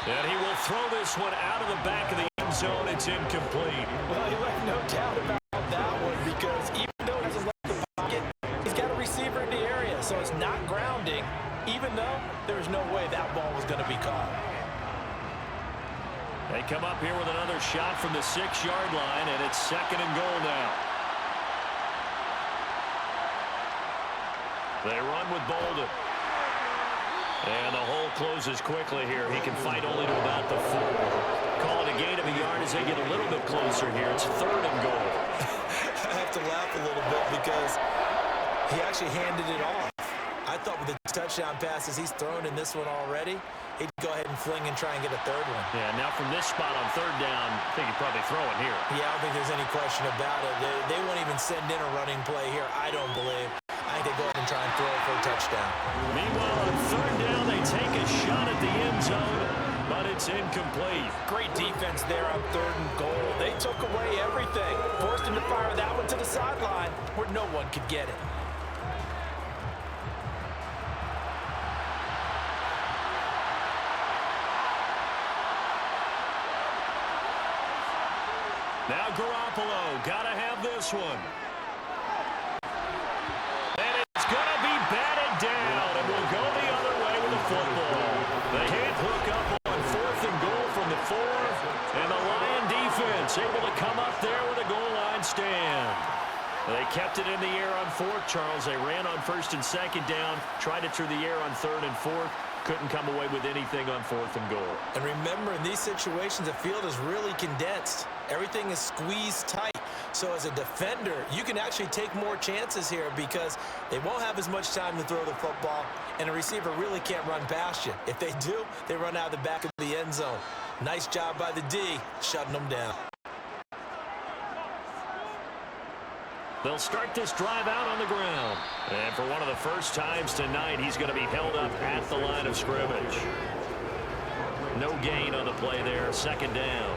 And he will throw this one out of the back of the end zone. It's incomplete. Well, you have no doubt about that one because even though he hasn't left the pocket, he's got a receiver in the area, so it's not grounding, even though there's no way that ball was going to be caught. They come up here with another shot from the 6-yard line, and it's 2nd and goal now. They run with Bolden. And the hole closes quickly here. He can fight only to about the 4. Call it a gain of a yard as they get a little bit closer here. It's 3rd and goal. I have to laugh a little bit because he actually handed it off. I thought with the touchdown passes he's thrown in this one already, he'd go ahead and fling and try and get a 3rd one. Yeah, now from this spot on 3rd down, I think he'd probably throw it here. Yeah, I don't think there's any question about it. They won't even send in a running play here, I don't believe. I think they go ahead and try and throw it for a touchdown. Meanwhile, on 3rd down, they take a shot at the end zone, but it's incomplete. Great defense there on 3rd and goal. They took away everything. Forced him to fire that one to the sideline where no one could get it. Now Garoppolo, gotta have this one. And it's gonna be batted down, and we'll go the other way with the football. They can't hook up on 4th and goal from the 4, and the Lion defense able to come up there with a goal line stand. They kept it in the air on 4th, Charles. They ran on 1st and 2nd down, tried it through the air on 3rd and 4th. Couldn't come away with anything on 4th and goal. And remember, in these situations, the field is really condensed. Everything is squeezed tight. So as a defender, you can actually take more chances here because they won't have as much time to throw the football, and a receiver really can't run past you. If they do, they run out of the back of the end zone. Nice job by the D, shutting them down. They'll start this drive out on the ground. And for one of the first times tonight, he's going to be held up at the line of scrimmage. No gain on the play there, 2nd down.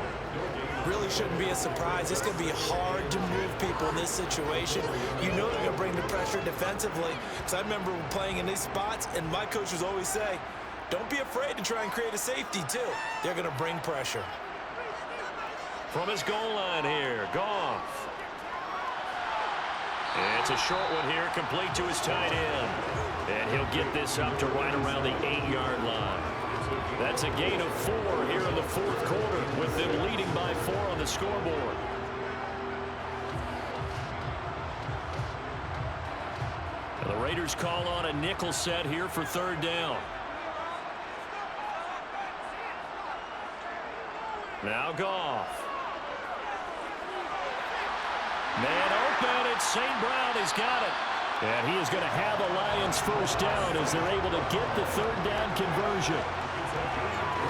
Really shouldn't be a surprise. It's going to be hard to move people in this situation. You know they're going to bring the pressure defensively. Because I remember playing in these spots, and my coaches always say, don't be afraid to try and create a safety, too. They're going to bring pressure. From his goal line here, Goff. It's a short one here, complete to his tight end. And he'll get this up to right around the 8-yard line. That's a gain of 4 here in the fourth quarter, with them leading by 4 on the scoreboard. And the Raiders call on a nickel set here for third down. Now Goff. Man open, it's St. Brown. He's got it. And he is going to have the Lions first down as they're able to get the third down conversion.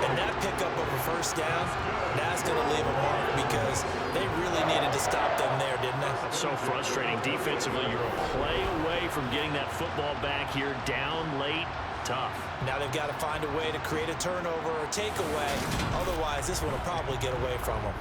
And that pickup of a first down, that's going to leave a mark because they really needed to stop them there, didn't they? So frustrating. Defensively, you're a play away from getting that football back here down late. Tough. Now they've got to find a way to create a turnover or takeaway. Otherwise, this one will probably get away from them.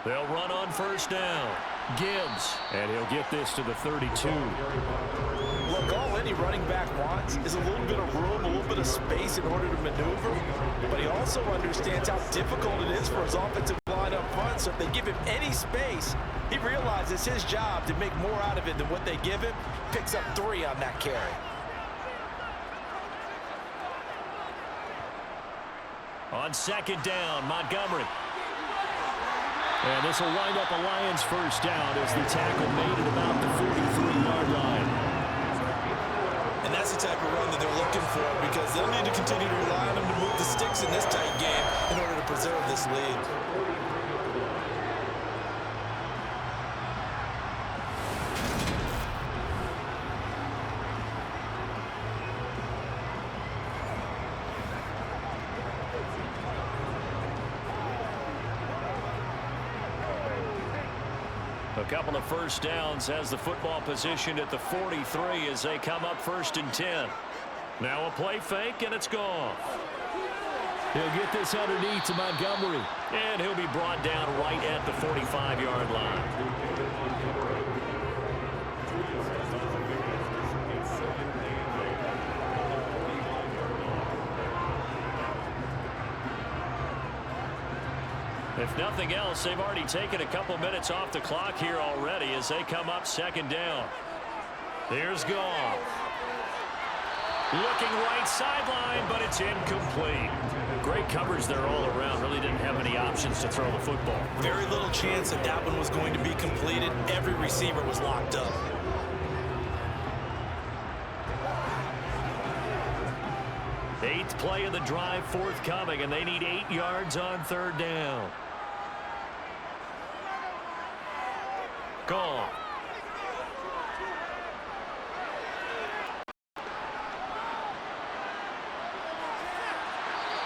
They'll run on first down. Gibbs, and he'll get this to the 32. Look, all any running back wants is a little bit of room, a little bit of space in order to maneuver, but he also understands how difficult it is for his offensive line up front, so if they give him any space, he realizes his job to make more out of it than what they give him, picks up 3 on that carry. On second down, Montgomery. And this will wind up a Lions first down as the tackle made at about the 43-yard line. And that's the type of run that they're looking for because they'll need to continue to rely on them to move the sticks in this tight game in order to preserve this lead. A couple of first downs has the football positioned at the 43 as they come up 1st and 10. Now a play fake, and it's gone. He'll get this underneath to Montgomery, and he'll be brought down right at the 45-yard line. If nothing else, they've already taken a couple minutes off the clock here already as they come up 2nd down. Here's Goff. Looking right sideline, but it's incomplete. Great coverage there all around. Really didn't have any options to throw the football. Very little chance that that one was going to be completed. Every receiver was locked up. Eighth play of the drive forthcoming, and they need 8 yards on 3rd down. Goff.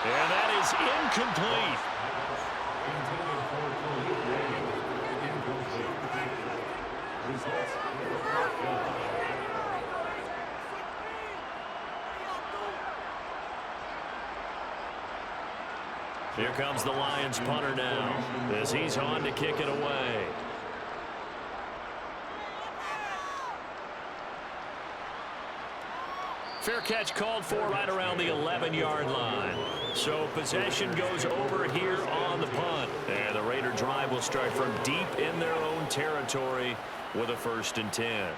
And that is incomplete. Here comes the Lions punter now as he's on to kick it away. Fair catch called for right around the 11-yard line. So possession goes over here on the punt. And the Raider drive will start from deep in their own territory with a 1st and 10.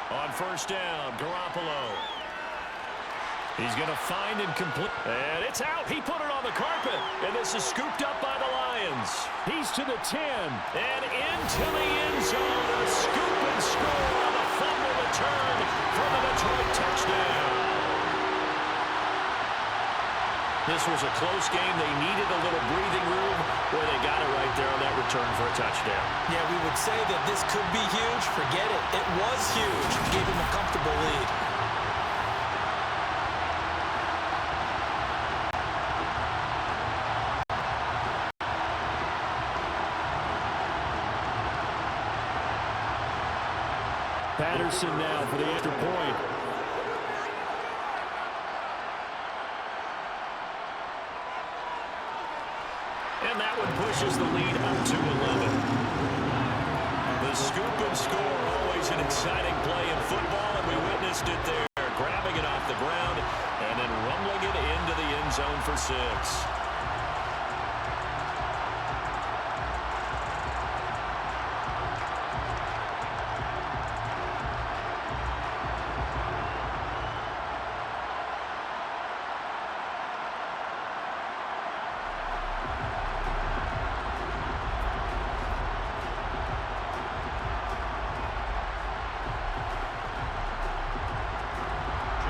On 1st down, Garoppolo. He's going to find and complete. And it's out. He put it on the carpet. And this is scooped up by the Lions. He's to the 10. And into the end zone. A scoop and score on a fumble return for the Detroit touchdown. This was a close game. They needed a little breathing room. Boy, they got it right there on that return for a touchdown. Yeah, we would say that this could be huge. Forget it. It was huge. Gave him a comfortable lead. Patterson now for the extra point. And that one pushes the lead up to 11. The scoop and score, always an exciting play in football, and we witnessed it there. Grabbing it off the ground and then rumbling it into the end zone for 6.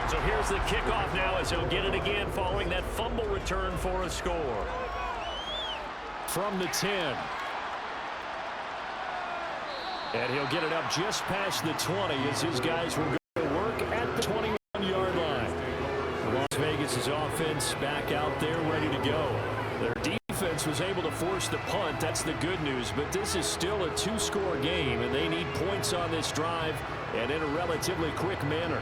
So here's the kickoff now as he'll get it again following that fumble return for a score. From the 10. And he'll get it up just past the 20 as his guys will go to work at the 21-yard line. Las Vegas' offense back out there ready to go. Their defense was able to force the punt. That's the good news. But this is still a 2-score game, and they need points on this drive and in a relatively quick manner.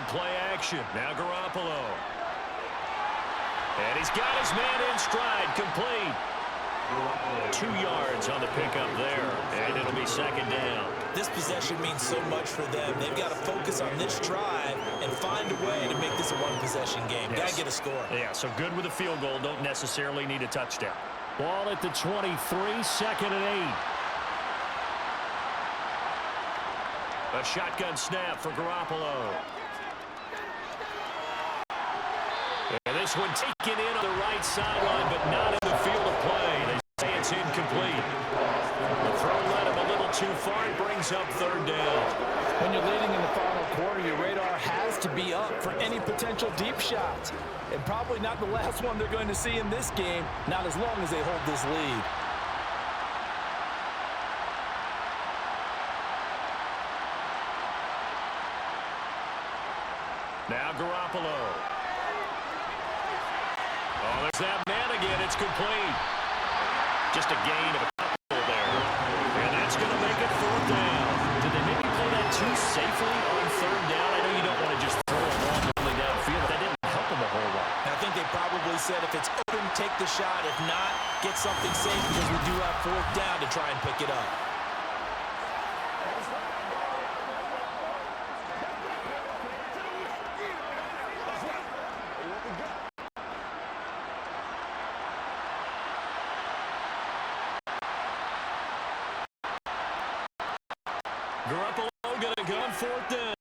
Play action. Now Garoppolo. And he's got his man in stride. Complete. 2 yards on the pickup there. And it'll be 2nd down. This possession means so much for them. They've got to focus on this drive and find a way to make this a one-possession game. Yes. Got to get a score. Yeah, so good with a field goal. Don't necessarily need a touchdown. Ball at the 23, 2nd and 8. A shotgun snap for Garoppolo. And this one taken in on the right sideline, but not in the field of play. They say it's incomplete. The throw led him a little too far. It brings up 3rd down. When you're leading in the final quarter, your radar has to be up for any potential deep shots. And probably not the last one they're going to see in this game, not as long as they hold this lead. Now Garoppolo. Oh, there's that man again. It's complete. Just a gain of a couple there. And that's going to make it 4th down. Did they maybe play that too safely on 3rd down? I know you don't want to just throw it wrongly downfield, but that didn't help them a whole lot. I think they probably said if it's open, take the shot. If not, get something safe because we do have 4th down to try and pick it up. Garoppolo going to go on 4th down.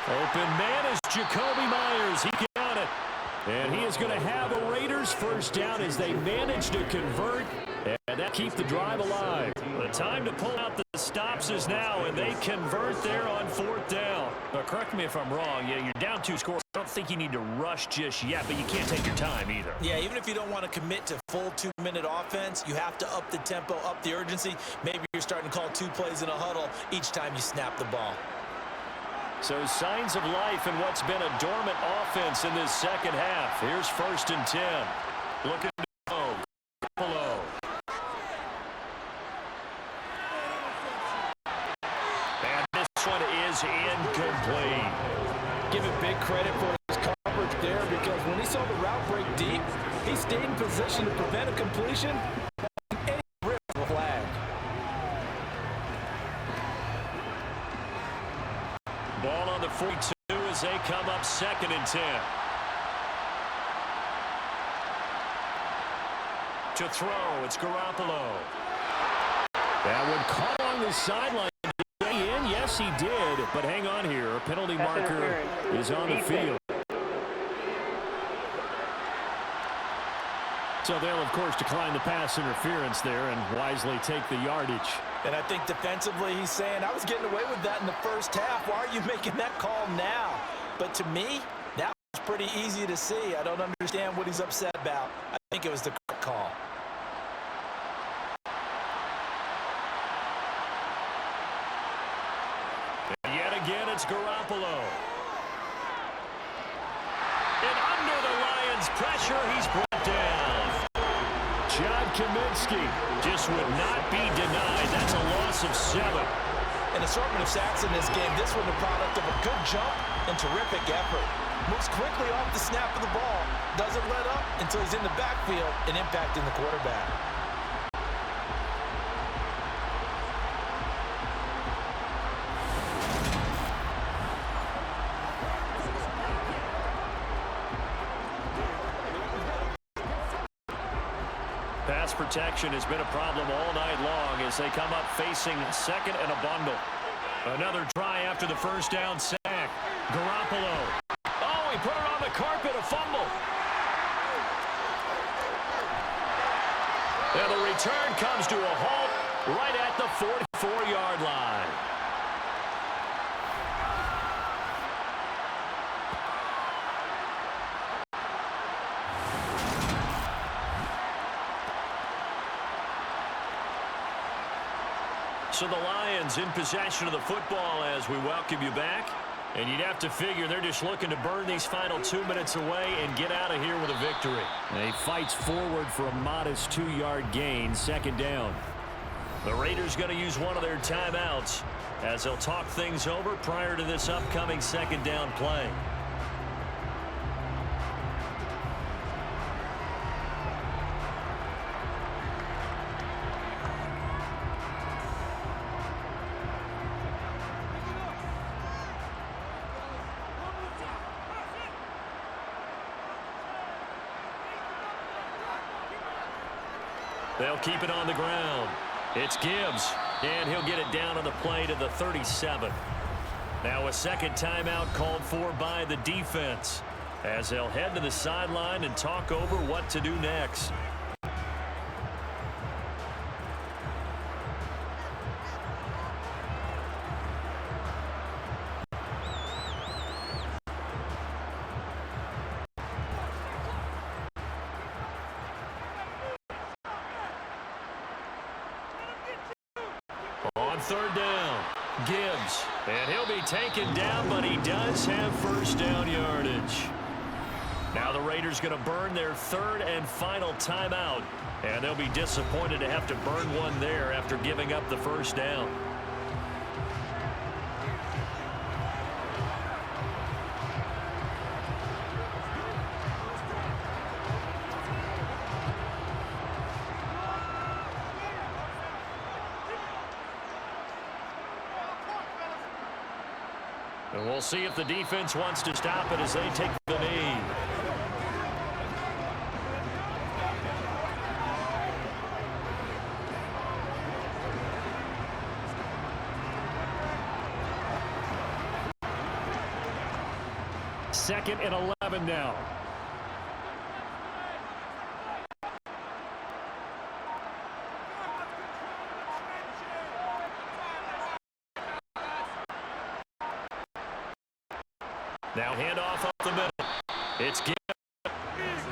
Open man is Jacoby Myers. He got it. And he is going to have a Raiders 1st down as they manage to convert. And that keeps the drive alive. The time to pull out the stops is now, and they convert there on 4th down. But correct me if I'm wrong. Yeah, you're down 2 scores. I don't think you need to rush just yet, but you can't take your time either. Yeah, even if you don't want to commit to full 2-minute offense, you have to up the tempo, up the urgency. Maybe you're starting to call 2 plays in a huddle each time you snap the ball. So signs of life in what's been a dormant offense in this 2nd half. Here's 1st and 10. Looking to go. Garoppolo. And this one is incomplete. Give him big credit for his coverage there because when he saw the route break deep, he stayed in position to prevent a completion. Any risk of a flag. Ball on the 42 as they come up 2nd and 10. To throw, it's Garoppolo. That one caught on the sideline. In? Yes, he did. But hang on here. A penalty marker is on the field. So they'll, of course, decline the pass interference there and wisely take the yardage. And I think defensively he's saying, I was getting away with that in the 1st half. Why are you making that call now? But to me, that was pretty easy to see. I don't understand what he's upset about. I think it was the call. again. It's Garoppolo. And under the Lions' pressure, he's brought down. John Kaminsky just would not be denied. That's a loss of 7. An assortment of sacks in this game. This one the product of a good jump and terrific effort. Moves quickly off the snap of the ball. Doesn't let up until he's in the backfield and impacting the quarterback. Pass protection has been a problem all night long as they come up facing second and a bundle. Another try after the first down sack. Garoppolo. Oh, he put it on the carpet, a fumble. And the return comes to a halt right at the 44-yard line. So the Lions in possession of the football as we welcome you back. And you'd have to figure they're just looking to burn these final 2 minutes away and get out of here with a victory. And he fights forward for a modest 2-yard gain, second down. The Raiders going to use one of their timeouts as they'll talk things over prior to this upcoming second down play. They'll keep it on the ground. It's Gibbs, and he'll get it down on the play to the 37. Now a second timeout called for by the defense as they'll head to the sideline and talk over what to do next. Third down, Gibbs, and he'll be taken down, but he does have first down yardage. Now the Raiders going to burn their third and final timeout, and they'll be disappointed to have to burn one there after giving up the first down. And we'll see if the defense wants to stop it as they take the knee. Second and 11 now. Now handoff up the middle. It's Gibbs.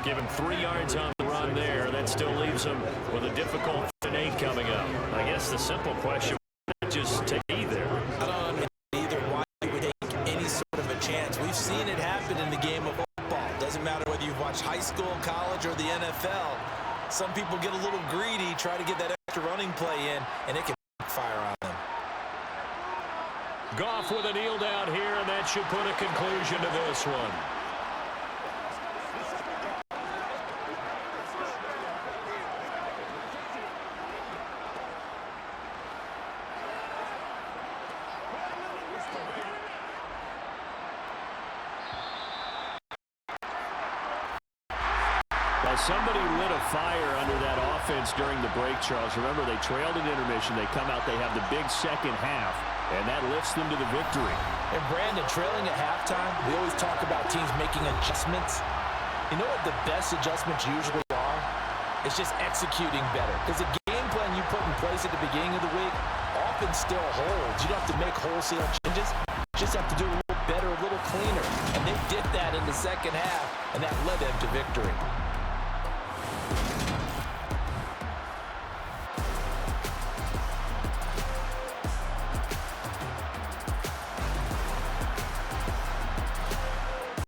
Give him 3 yards on the run there. That still leaves him with a difficult 8 coming up. I guess the simple question is just take either. I don't understand either why you would take any sort of a chance. We've seen it happen in the game of football. Doesn't matter whether you've watched high school, college, or the NFL. Some people get a little greedy, try to get that extra running play in, and it can fire on them. Goff with a kneel down here, and that should put a conclusion to this one. Well, somebody lit a fire under that offense during the break, Charles. Remember, they trailed at intermission. They come out, they have the big second half, and that lifts them to the victory. And Brandon, trailing at halftime, we always talk about teams making adjustments. You know what the best adjustments usually are? It's just executing better. Because the game plan you put in place at the beginning of the week often still holds. You don't have to make wholesale changes. You just have to do a little better, a little cleaner. And they did that in the second half, and that led them to victory.